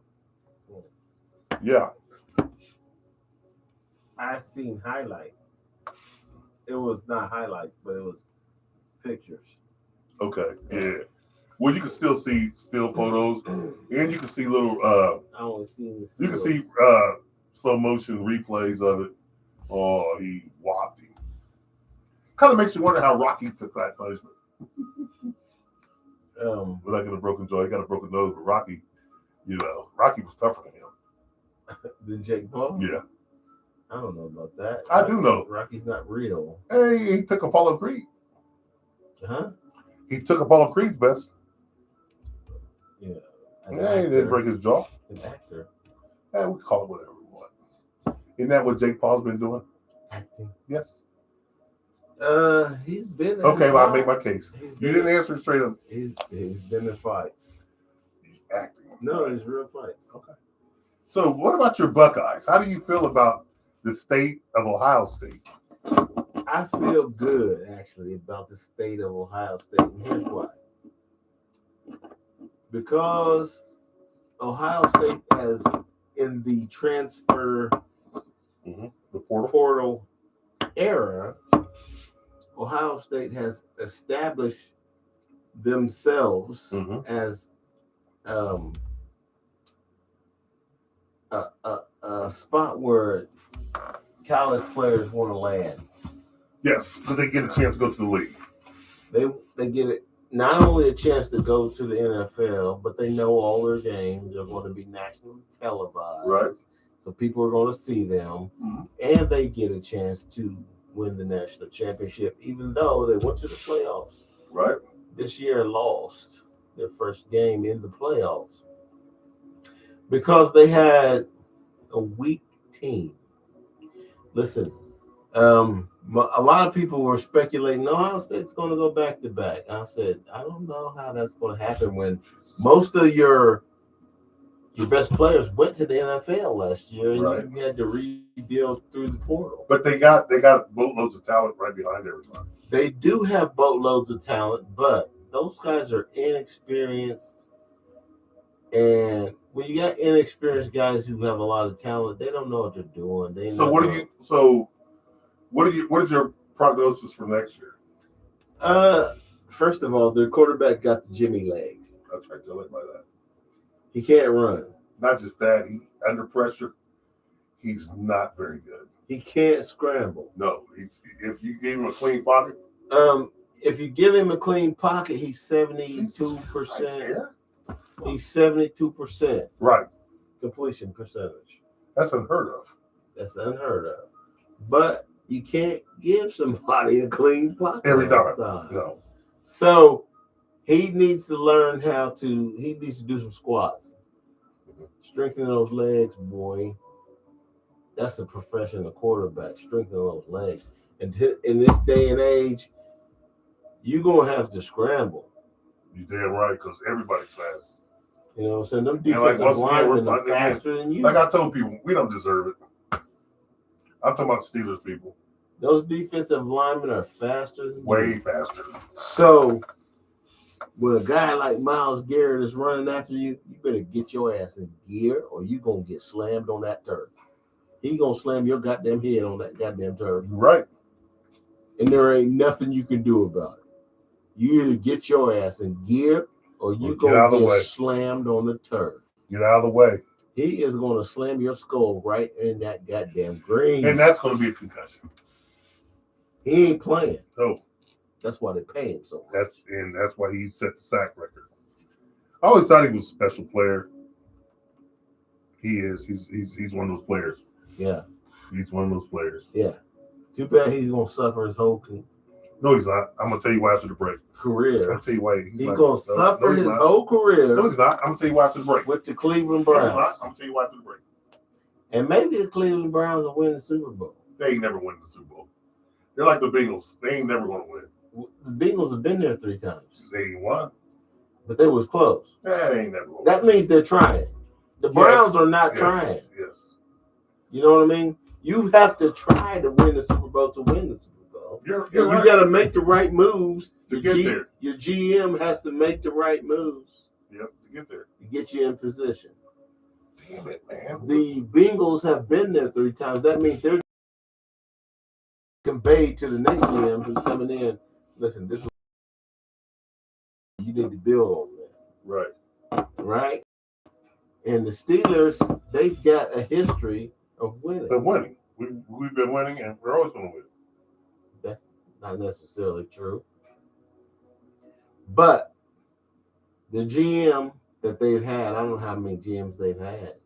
S2: Yeah.
S1: I seen highlight. It was not highlights, but it was pictures.
S2: Okay. Yeah. Well, you can still see still photos, and you can see little.
S1: I only seen the.
S2: You can see slow motion replays of it. Oh, he whopped him. Kind of makes you wonder how Rocky took that punishment. Without getting a broken jaw, he got a broken nose, but Rocky was tougher than him.
S1: Than Jake Paul?
S2: Yeah.
S1: I don't know about that.
S2: I do know.
S1: Rocky's not real.
S2: Hey, he took Apollo Creed.
S1: Huh?
S2: He took Apollo Creed's best.
S1: Yeah.
S2: Yeah, he didn't break his jaw.
S1: An actor.
S2: Yeah, we can call it whatever we want. Isn't that what Jake Paul's been doing?
S1: Acting.
S2: Yes.
S1: He's been.
S2: Okay, well, I'll make my case. You didn't answer straight up.
S1: He's been in fights.
S2: Acting.
S1: No, it's real fights.
S2: Okay. So, what about your Buckeyes? How do you feel about the state of Ohio State?
S1: I feel good actually about the state of Ohio State, and here's why. Because Ohio State has, in the transfer
S2: The
S1: portal era, Ohio State has established themselves as a spot where college players want to land.
S2: Yes, because they get a chance to go to the league.
S1: They get it not only a chance to go to the NFL, but they know all their games are going to be nationally televised.
S2: Right.
S1: So people are going to see them, and they get a chance to win the national championship, even though they went to the playoffs.
S2: Right.
S1: This year lost their first game in the playoffs because they had a weak team. Listen, a lot of people were speculating, Ohio State's going to go back to back. I said, I don't know how that's going to happen when most of your best players went to the NFL last year, and you had to rebuild through the portal.
S2: But they got boatloads of talent right behind everybody.
S1: They do have boatloads of talent, but those guys are inexperienced. And when you got inexperienced guys who have a lot of talent, they don't know what they're doing.
S2: What is your prognosis for next year?
S1: First of all, their quarterback got the Jimmy legs.
S2: I'll try to tell everybody that.
S1: He can't run.
S2: Not just that, he under pressure, he's not very good.
S1: He can't scramble.
S2: No, if you gave him a clean pocket.
S1: If you give him a clean pocket, he's 72%. He's 72%.
S2: Right.
S1: Completion percentage.
S2: That's unheard of.
S1: That's unheard of. But you can't give somebody a clean pocket
S2: every time. No.
S1: So he needs to learn he needs to do some squats. Strengthen those legs, boy. That's a professional quarterback. Strengthen those legs. And in this day and age, you're going to have to scramble.
S2: You're damn right, because everybody's fast.
S1: You know what I'm saying? Them defensive linemen are faster than you.
S2: Like I told people, we don't deserve it. I'm talking about Steelers people.
S1: Those defensive linemen are faster than
S2: Way
S1: you.
S2: faster.
S1: So when a guy like Myles Garrett is running after you, you better get your ass in gear or you're going to get slammed on that turf. He going to slam your goddamn head on that goddamn turf.
S2: Right.
S1: And there ain't nothing you can do about it. You either get your ass in gear or you
S2: Get out of the
S1: going to
S2: way.
S1: get slammed on the turf.
S2: Get out of the way.
S1: He is going to slam your skull right in that goddamn green.
S2: And that's going to be a concussion.
S1: He ain't playing.
S2: So
S1: That's why they pay him so much.
S2: that's why he set the sack record. I always thought he was a special player. He is. He's one of those players.
S1: Yeah.
S2: He's one of those players.
S1: Yeah. Too bad he's going to suffer his whole
S2: No, he's not. I'm gonna tell you why after the break. I'm
S1: career.
S2: gonna tell you why.
S1: He's going to suffer his whole
S2: No,
S1: career
S2: he's not. I'm gonna tell you why after the break.
S1: with the Cleveland
S2: No, he's
S1: Browns.
S2: not. I'm gonna tell you why after the break.
S1: And maybe the Cleveland Browns will win the Super Bowl.
S2: They ain't never win the Super Bowl. They're like the Bengals. They ain't never gonna win.
S1: The Bengals have been there 3 times,
S2: They ain't won.
S1: but they was close.
S2: They ain't never gonna
S1: That
S2: win.
S1: means they're trying. The Browns are not trying.
S2: Yes.
S1: You know what I mean? You have to try to win the Super Bowl to win the Super Bowl.
S2: You're
S1: And
S2: right.
S1: you got to make the right moves
S2: To get there.
S1: Your GM has to make the right moves
S2: Yep, to get there.
S1: to get you in position.
S2: Damn it, man.
S1: The Bengals have been there 3 times. That means they're conveyed to the next GM who's coming in. Listen, this is you need to build on that,
S2: Right.
S1: right? And the Steelers, they've got a history of winning.
S2: They're winning. We've been winning, and we're always gonna win.
S1: That's not necessarily true. But the GM that they've had, I don't know how many GMs they've had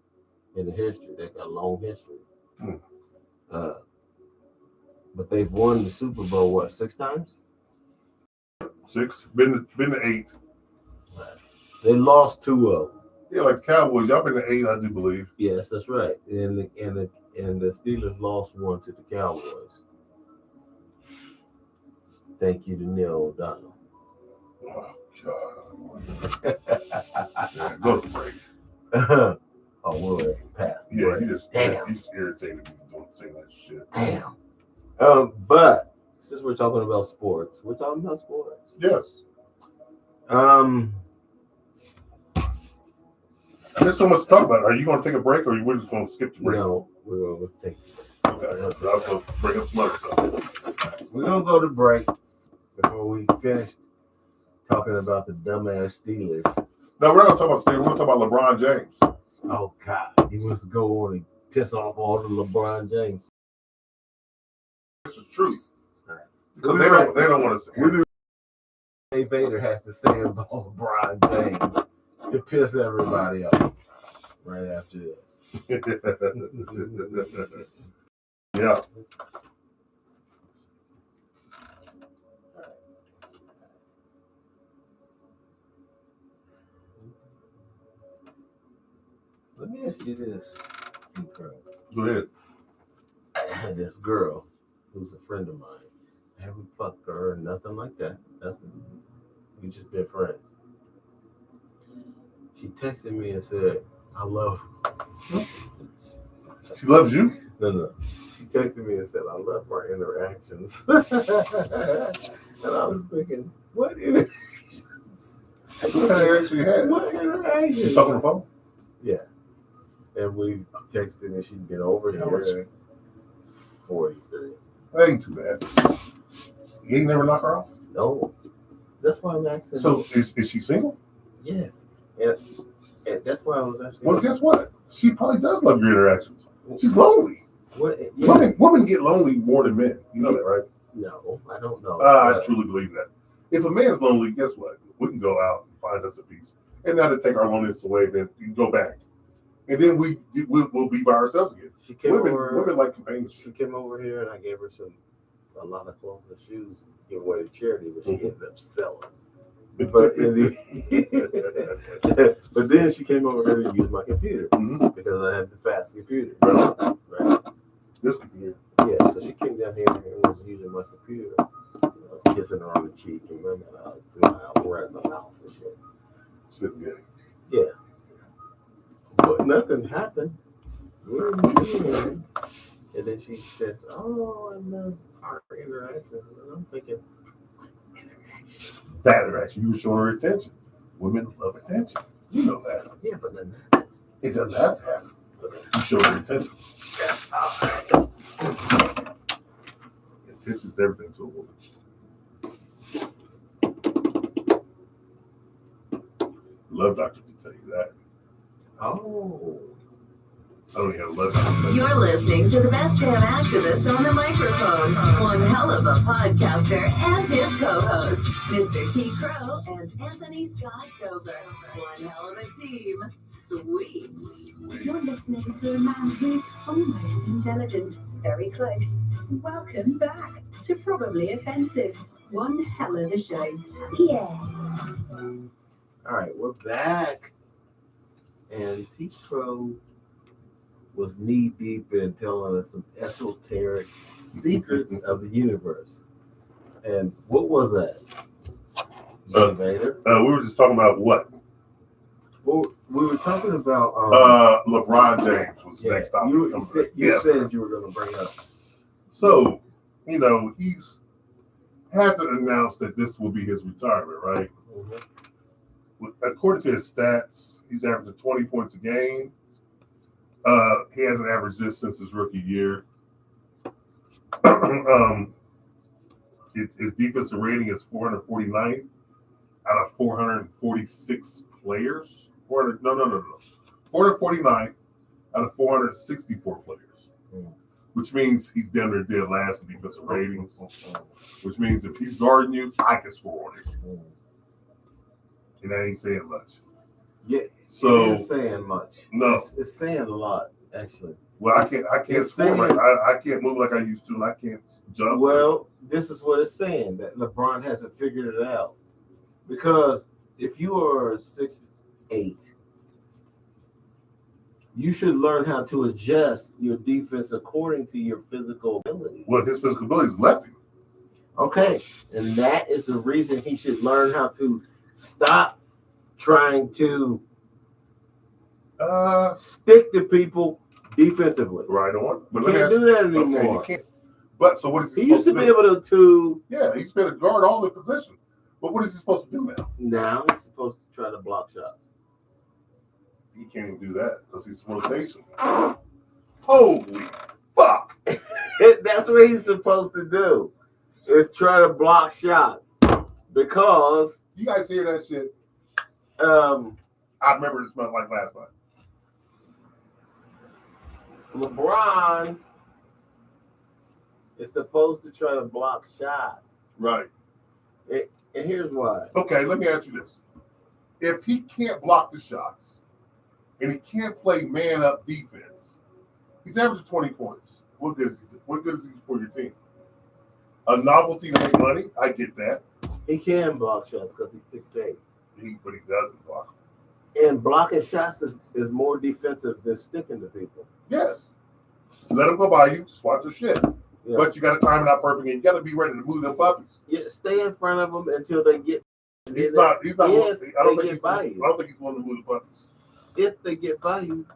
S1: in the history. They've got a long history. But they've won the Super Bowl, what, 6 times?
S2: 6. Been to 8.
S1: They lost 2 of them.
S2: Yeah, like the Cowboys. Y'all been to 8, I do believe.
S1: Yes, that's right. And the Steelers lost 1 to the Cowboys. Thank you to Neil O'Donnell.
S2: Oh God. Yeah, go to break.
S1: Oh, we're past the
S2: Yeah,
S1: break.
S2: you just irritated me doing saying that shit.
S1: Damn. But since we're talking about sports, we're talking about sports.
S2: Yes. There's so much to talk about. Are you going to take a break, or we're just going to skip the break?
S1: No, we're going to take.
S2: Okay. I was going to bring up some other stuff.
S1: We're going to go to break before we finish talking about the dumbass Steelers.
S2: No, we're not going to talk about Steve. We're going to talk about LeBron James.
S1: Oh God, he wants to go on and piss off all the LeBron James.
S2: This is the truth.
S1: All right.
S2: Because they don't want to say it.
S1: Dave Vader has to say about LeBron James to piss everybody off right after this.
S2: Yeah.
S1: Let me ask you this, T. Crowe.
S2: Go ahead.
S1: I had this girl who's a friend of mine. I haven't fucked her, nothing like that. Nothing. We just been friends. She texted me and said, I love her.
S2: She loves you?
S1: No. She texted me and said, I love our interactions. And I was thinking, what interactions?
S2: What interaction you had?
S1: What interactions?
S2: You talking on the phone?
S1: Yeah. And we texted and she'd been over here. 43.
S2: That ain't too bad. You ain't never knock her off?
S1: No. That's why I'm asking.
S2: So is she single?
S1: Yes. And that's why I was asking.
S2: Well, guess what? She probably does love your interactions. She's lonely.
S1: What? Yeah.
S2: Women get lonely more than men. You know that, right?
S1: No, I don't know.
S2: I truly believe that. If a man's lonely, guess what? We can go out and find us a piece. And now to take our loneliness away, then you can go back. And then we'll be by ourselves again.
S1: She came over.
S2: Women like companionship.
S1: She came over here and I gave her a lot of clothes and shoes to give away to charity, but she ended up selling. But but then she came over here to use my computer because I have the fast computer. Right.
S2: This computer.
S1: Yeah, so she came down here and was using my computer. I was kissing her on the cheek and running right in my mouth and shit.
S2: Spit game.
S1: Yeah. But nothing happened. And then she says, "Oh, Our interaction. I'm thinking
S2: That interaction. You were showing her attention. Women love attention. You know that.
S1: yeah, but then
S2: It doesn't have to happen. You show her attention. Attention is everything to a woman. Love doctor can tell you that.
S1: oh.
S2: I don't even have a love doctor.
S7: You're listening to the best damn activist on the microphone. One hell of a podcaster and his co-host, Mr. T. Crowe and Anthony Scott Dover. One hell of a team. Sweet.
S8: You're listening to a man who's almost intelligent, very close. Welcome back to Probably Offensive. One hell of a show. Yeah.
S1: All right, we're back. And T. Crowe was knee deep in telling us some esoteric secrets of the universe. And what was that? Vader?
S2: We were just talking about what?
S1: Well, we were talking about
S2: LeBron James was the next topic.
S1: You said you were going to bring up.
S2: So, you know, he's hasn't announced that this will be his retirement, right?
S1: Mm-hmm.
S2: According to his stats, he's averaging 20 points a game. He hasn't averaged this since his rookie year. His defensive rating is 449th out of 446 players. 449th out of 464 players, which means he's down there dead last in defensive ratings, which means if he's guarding you, I can score on it. And that ain't saying much.
S1: Yeah,
S2: so
S1: it ain't saying much.
S2: No,
S1: it's saying a lot actually.
S2: Well, I can't score like I can't move like I used to, and I can't jump.
S1: Well, this is what it's saying, that LeBron hasn't figured it out. Because if you are 6'8", you should learn how to adjust your defense according to your physical ability.
S2: Well, his physical ability is lefty.
S1: Okay, and that is the reason he should learn how to stop trying to stick to people defensively.
S2: Right on.
S1: But can't do that anymore.
S2: Okay, you can't. But so what is
S1: he used to be able to?
S2: Yeah, he's been a guard all the positions. But what is he supposed to do now?
S1: Now he's supposed to try to block shots.
S2: He can't even do that because he's rotation. Holy fuck!
S1: That's what he's supposed to do. Is try to block shots because
S2: you guys hear that shit. I remember it smelled like last night.
S1: LeBron is supposed to try to block shots.
S2: Right.
S1: And here's why.
S2: Okay, let me ask you this. If he can't block the shots and he can't play man-up defense, he's averaging 20 points. What good is he for your team? A novelty to make money? I get that.
S1: He can block shots because he's 6'8".
S2: But he doesn't block.
S1: And blocking shots is more defensive than sticking to people.
S2: Yes. Let him go by you, swat the shit.
S1: Yeah.
S2: But you got to time it out perfectly. You got to be ready to move them puppies.
S1: Yeah, stay in front of them until they get.
S2: He's not. I don't think he's one to move the puppies.
S1: If they get by you,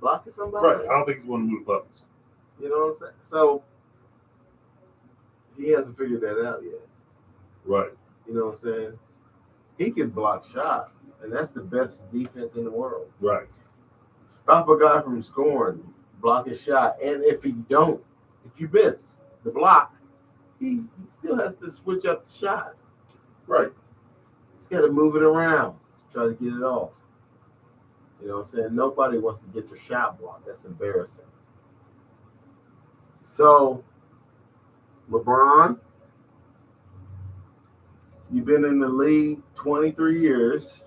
S1: block it from behind.
S2: Right. I don't think he's one to move the puppies.
S1: You know what I'm saying? So he hasn't figured that out yet.
S2: Right.
S1: You know what I'm saying? He can block shots, and that's the best defense in the world.
S2: Right.
S1: Stop a guy from scoring, block his shot, and if you miss the block, he still has to switch up the shot.
S2: Right.
S1: He's got to move it around to try to get it off. You know what I'm saying? Nobody wants to get your shot blocked. That's embarrassing. So, LeBron, you've been in the league 23 years.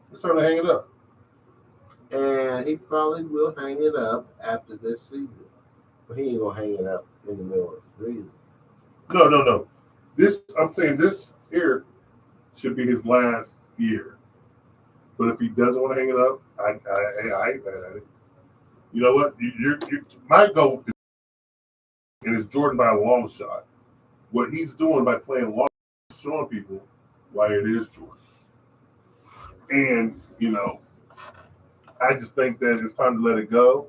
S2: He's starting to hang it up.
S1: And he probably will hang it up after this season. But he ain't going to hang it up in the middle of the season.
S2: No. I'm saying this here should be his last year. But if he doesn't want to hang it up, I ain't mad at it. You know what? My goal is, and it's Jordan by a long shot. What he's doing by playing long, showing people why it is Jordan. And, I just think that it's time to let it go.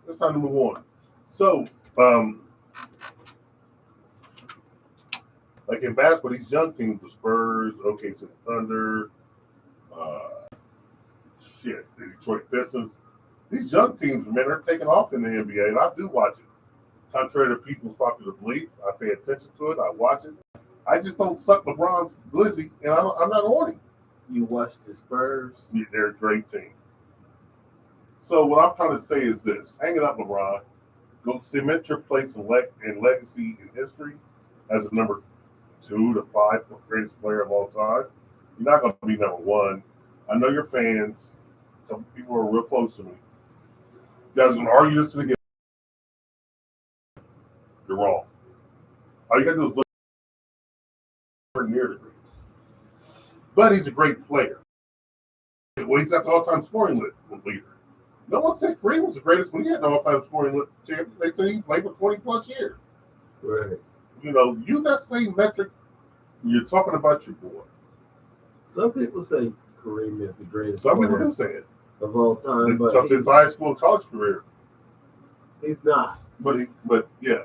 S2: It's time to move on. So, Like in basketball, these young teams, the Spurs, OKC Thunder, the Detroit Pistons, these young teams, man, they're taking off in the NBA, and I do watch it. Contrary to people's popular belief, I pay attention to it. I watch it. I just don't suck LeBron's glizzy, and I'm not on him.
S1: You watch the Spurs?
S2: Yeah, they're a great team. So what I'm trying to say is this: hang it up, LeBron. Go cement your place in legacy in history as a number 2 to 5 greatest player of all time. You're not going to be number 1. I know your fans. Some people are real close to me. You guys are going to argue this to the game. You're wrong. All you got to do is look near degrees. But he's a great player. Well, he's got the all-time scoring leader. No one said Kareem was the greatest when he had the all-time scoring champion. They said he played for 20-plus years.
S1: Right.
S2: You know, use that same metric when you're talking about your boy.
S1: Some people say Kareem is the greatest
S2: Some people
S1: player
S2: do say it.
S1: of all time, but
S2: Because his high school and college career.
S1: he's not.
S2: But yeah.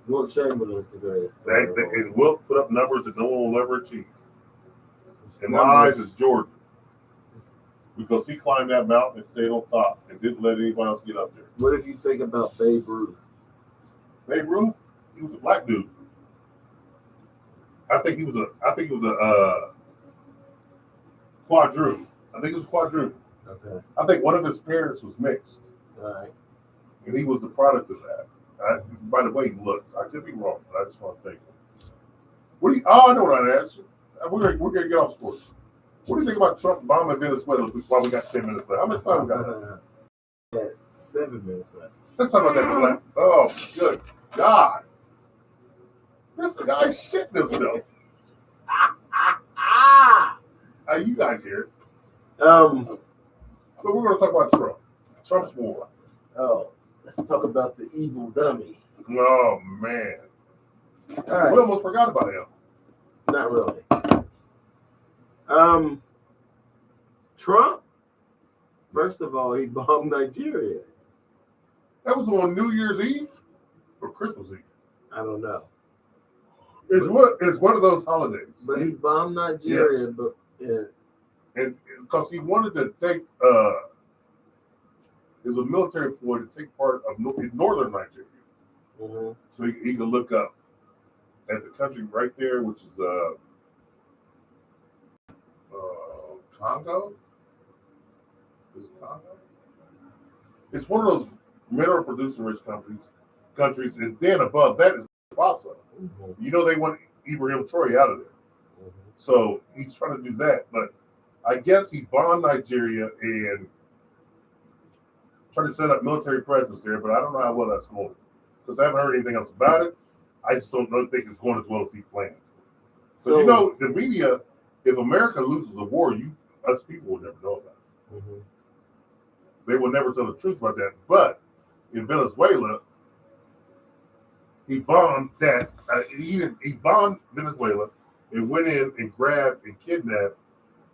S1: Wilt Chamberlain is the greatest.
S2: And Wilt put up numbers that no one will ever achieve. In my eyes, it's Jordan. Because he climbed that mountain and stayed on top and didn't let anyone else get up there.
S1: What if you think about Babe Ruth?
S2: Babe Ruth, he was a black dude. I think he was a quadroon. I think he was quadroon.
S1: Okay.
S2: I think one of his parents was mixed.
S1: All right.
S2: And he was the product of that. By the way he looks, I could be wrong, but I just want to think. I know what I'd ask you. We're gonna get off sports. What do you think about Trump bombing Venezuela while we got 10 minutes left? How much time we got left?
S1: Yeah, 7 minutes left.
S2: Let's talk about that for that. Oh, good God. This guy's shitting himself. How you guys hear?
S1: But
S2: But we're going to talk about Trump. Trump's war.
S1: Oh, let's talk about the evil dummy.
S2: Oh, man.
S1: All right.
S2: We almost forgot about him.
S1: Not really. Trump, first of all, he bombed Nigeria.
S2: That was on New Year's Eve or Christmas Eve.
S1: I don't know.
S2: It's one of those holidays.
S1: But he bombed Nigeria,
S2: Yes.
S1: but yeah.
S2: And because he wanted to take, it was a military ploy to take part of northern Nigeria.
S1: Mm-hmm.
S2: So he could look up at the country right there, which is Congo. Is it Congo? It's one of those mineral producing rich countries, and then above that is Faso.
S1: Mm-hmm.
S2: You know they want Ibrahim Traore out of there, so he's trying to do that. But I guess he bombed Nigeria and trying to set up military presence there. But I don't know how well that's going because I haven't heard anything else about it. I just don't think it's going as well as he planned. So you know, the media, if America loses a war, us people will never know about it.
S1: Mm-hmm.
S2: They will never tell the truth about that. But in Venezuela, he bombed that. He bombed Venezuela and went in and grabbed and kidnapped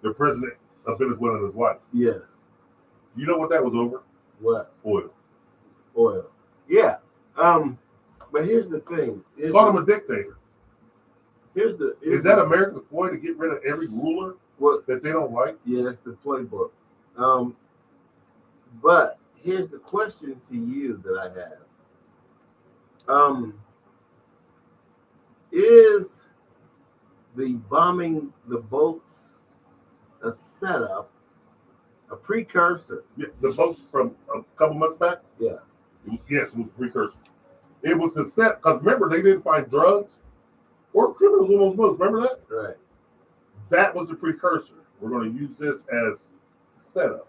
S2: the president of Venezuela and his wife.
S1: Yes.
S2: You know what that was over?
S1: What?
S2: Oil.
S1: Yeah. But here's the thing.
S2: Called him a dictator.
S1: Is
S2: that America's ploy to get rid of every ruler that they don't like?
S1: Yeah, that's the playbook. But here's the question to you that I have. Is the bombing the boats a setup, a precursor?
S2: Yeah, the boats from a couple months back?
S1: Yeah.
S2: Yes, it was a precursor. It was a set, because remember, they didn't find drugs or criminals on those boats. Remember that?
S1: Right.
S2: That was the precursor. We're going to use this as setup,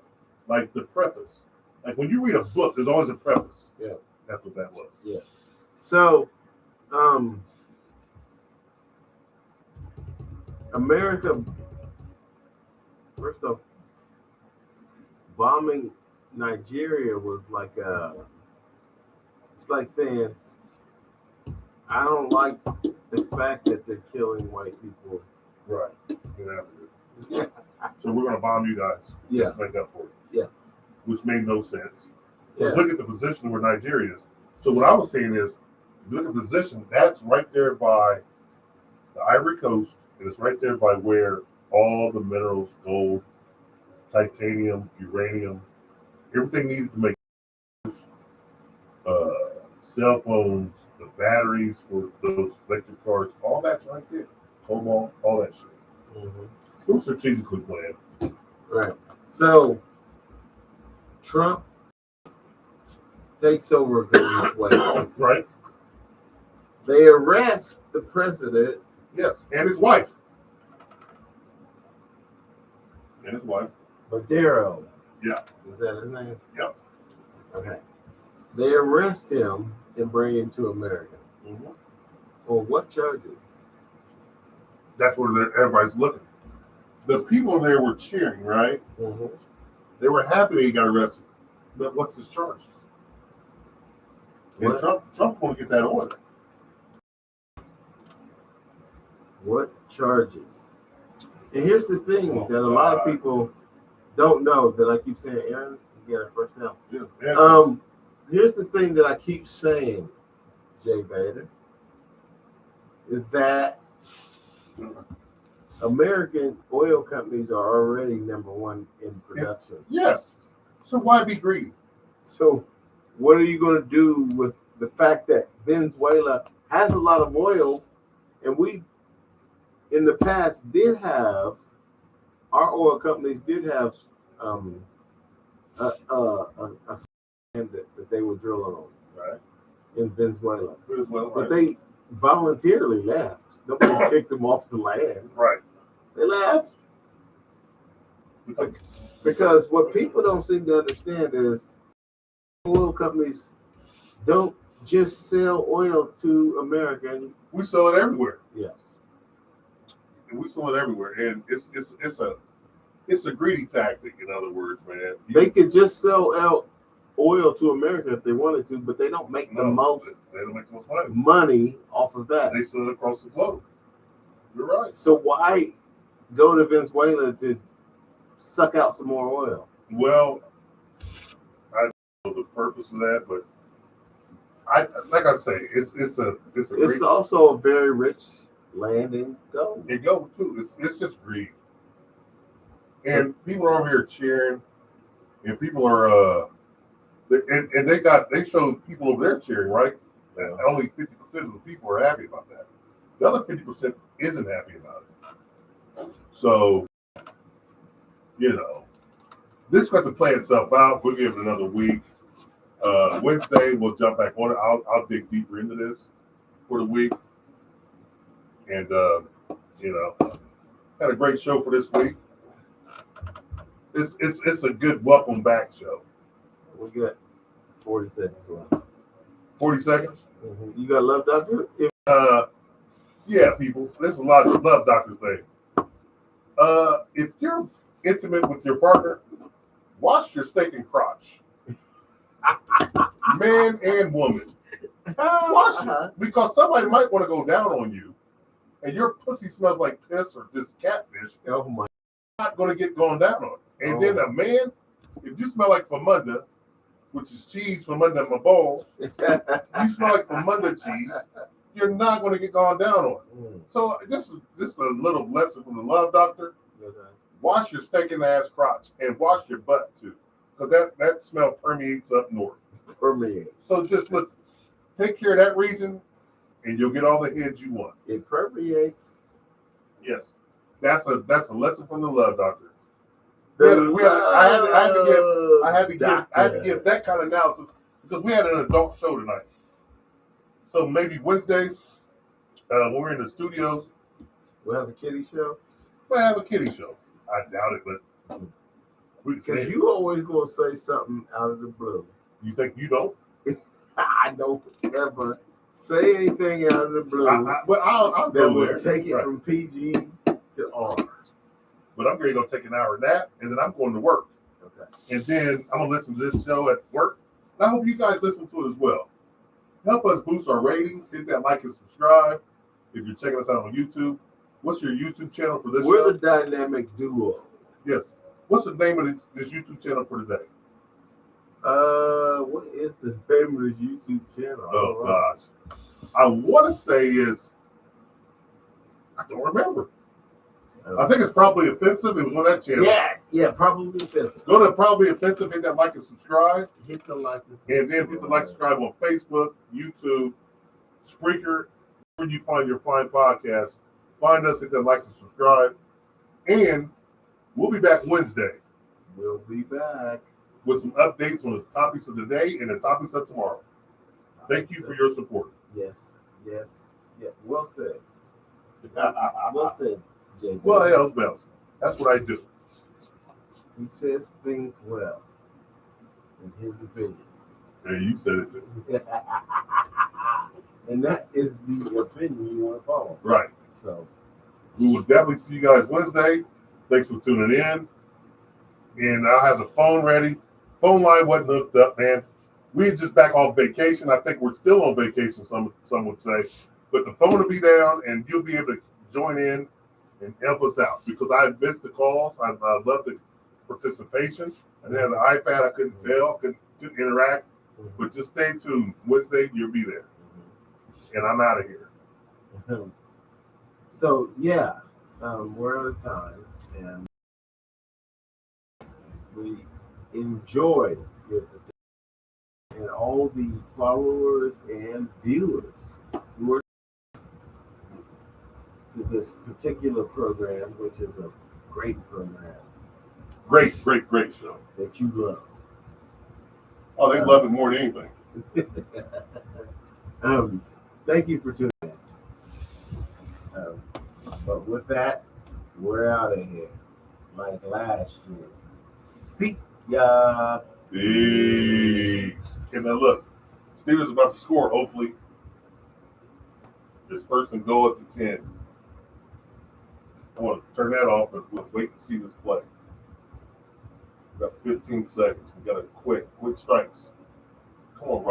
S2: like the preface. Like when you read a book, there's always a preface.
S1: Yeah.
S2: That's what that was.
S1: Yes. So, America, first off, bombing Nigeria was like it's like saying, I don't like the fact that they're killing white people.
S2: Right. In Africa. So we're going to bomb you guys.
S1: Yeah.
S2: Just make up for it.
S1: Yeah.
S2: Which made no sense. Let's look at the position where Nigeria is. So what I was saying is, if you look at the position, that's right there by the Ivory Coast, and it's right there by where all the minerals, gold, titanium, uranium, everything needed to make cell phones, the batteries for those electric cars, all that's right there. Cobalt, all that shit.
S1: Mm-hmm.
S2: It was strategically planned.
S1: Right. So Trump takes over Venezuela.
S2: Right?
S1: They arrest the president.
S2: Yes, and his wife. And his wife.
S1: Maduro.
S2: Yeah.
S1: Is that his name?
S2: Yep.
S1: Okay. They arrest him and bring him to America.
S2: Mm-hmm.
S1: On what charges?
S2: That's where everybody's looking. The people there were cheering, right?
S1: Mm-hmm.
S2: They were happy he got arrested. But what's his charges? And Trump's going to get that order.
S1: What charges? And here's the thing that a lot of people don't know that I keep saying, Aaron, you got it first now.
S2: Yeah.
S1: Here's the thing that I keep saying, Jay Vader, is that American oil companies are already number one in production.
S2: Yes. So why be greedy?
S1: So what are you going to do with the fact that Venezuela has a lot of oil, and we, in the past, did have, our oil companies did have a sand that they were drilling on,
S2: right,
S1: in Venezuela.
S2: Right.
S1: But they voluntarily left. Nobody kicked them off the land.
S2: Right.
S1: They left. Because what people don't seem to understand is oil companies don't just sell oil to America.
S2: We sell it everywhere.
S1: Yes.
S2: And we sell it everywhere. And it's a greedy tactic, in other words, man.
S1: They could just sell oil to America if they wanted to, but they don't make the most.
S2: They don't make the most
S1: money off of that.
S2: They sell it across the globe. You're right.
S1: So why go to Venezuela to suck out some more oil?
S2: Well, I don't know the purpose of that, but like I say, it's
S1: also a very rich land in gold.
S2: It gold too. It's just greed. And people are over here cheering, and people are and they showed people over there cheering, right? And only 50% of the people are happy about that. The other 50% isn't happy about it. So, this is going to play itself out. We'll give it another week. Wednesday, we'll jump back on it. I'll dig deeper into this for the week. And, had a great show for this week. It's a good welcome back show.
S1: We got 40 seconds left.
S2: 40 seconds?
S1: Mm-hmm. You got Love Doctor?
S2: Yeah, people. There's a lot of Love Doctor thing. If you're intimate with your partner, wash your stinking crotch. Man and woman. Wash it. Because somebody might want to go down on you, and your pussy smells like piss or just catfish.
S1: Oh my.
S2: Not going to get gone down on. And then a man, if you smell like Famunda, which is cheese from under my balls, you smell like Famunda cheese, you're not going to get gone down on. So this is just a little lesson from the Love Doctor.
S1: Okay.
S2: Wash your stinking ass crotch and wash your butt too, because that smell permeates up north. So just listen, take care of that region, and you'll get all the heads you want.
S1: It permeates.
S2: Yes, that's a lesson from the Love Doctor. I had to give that kind of analysis because we had an adult show tonight. So maybe Wednesday, when we're in the studios,
S1: we'll have a kiddie show.
S2: We'll have a kiddie show. I doubt it, but we can say
S1: because you always gonna say something out of the blue.
S2: You think you don't?
S1: I don't ever say anything out of the blue.
S2: But I'll
S1: that
S2: go
S1: will
S2: there.
S1: take it from PG to R.
S2: But I'm going to go take an hour nap, and then I'm going to work.
S1: Okay.
S2: And then I'm going to listen to this show at work. And I hope you guys listen to it as well. Help us boost our ratings. Hit that like and subscribe. If you're checking us out on YouTube, what's your YouTube channel for this show?
S1: We're the Dynamic Duo.
S2: Yes. What's the name of this YouTube channel for today?
S1: What is the name of this YouTube channel?
S2: Oh gosh, I want to say I don't remember. I think it's probably offensive. It was on that channel.
S1: Yeah, probably offensive.
S2: Go to probably offensive. Hit that like and subscribe,
S1: Hit the like
S2: and then hit the like, subscribe on Facebook, YouTube, Spreaker, where you find your fine podcast. Find us, hit that like and subscribe, and we'll be back Wednesday.
S1: We'll be back
S2: with some updates on the topics of the day and the topics of tomorrow. Thank you for your support.
S1: Yes. Yeah. Well said. Well said, JB.
S2: Well, hell's bells. That's what I do.
S1: He says things well, in his opinion.
S2: And you said it too.
S1: And that is the opinion you want to follow.
S2: Right.
S1: So
S2: we will definitely see you guys Wednesday. Thanks for tuning in. And I'll have the phone ready. Phone line wasn't hooked up, man. We're just back off vacation. I think we're still on vacation, some would say. But the phone will be down, and you'll be able to join in and help us out. Because I missed the calls. I love the participation. I didn't have the iPad. I couldn't tell. Couldn't interact. But just stay tuned. Wednesday, you'll be there. And I'm out of here.
S1: So, yeah, we're out of time. And we enjoy your participation and all the followers and viewers who are to this particular program, which is a great program.
S2: Great show.
S1: That you love.
S2: Oh, they love it more than anything.
S1: Thank you for tuning in. But with that, we're out of here. Like last year. See ya.
S2: Peace. And now look, Steelers about to score, hopefully. This first and goal at the 10. I want to turn that off, but we'll wait to see this play. We got 15 seconds. We got to quick strikes. Come on, Rob.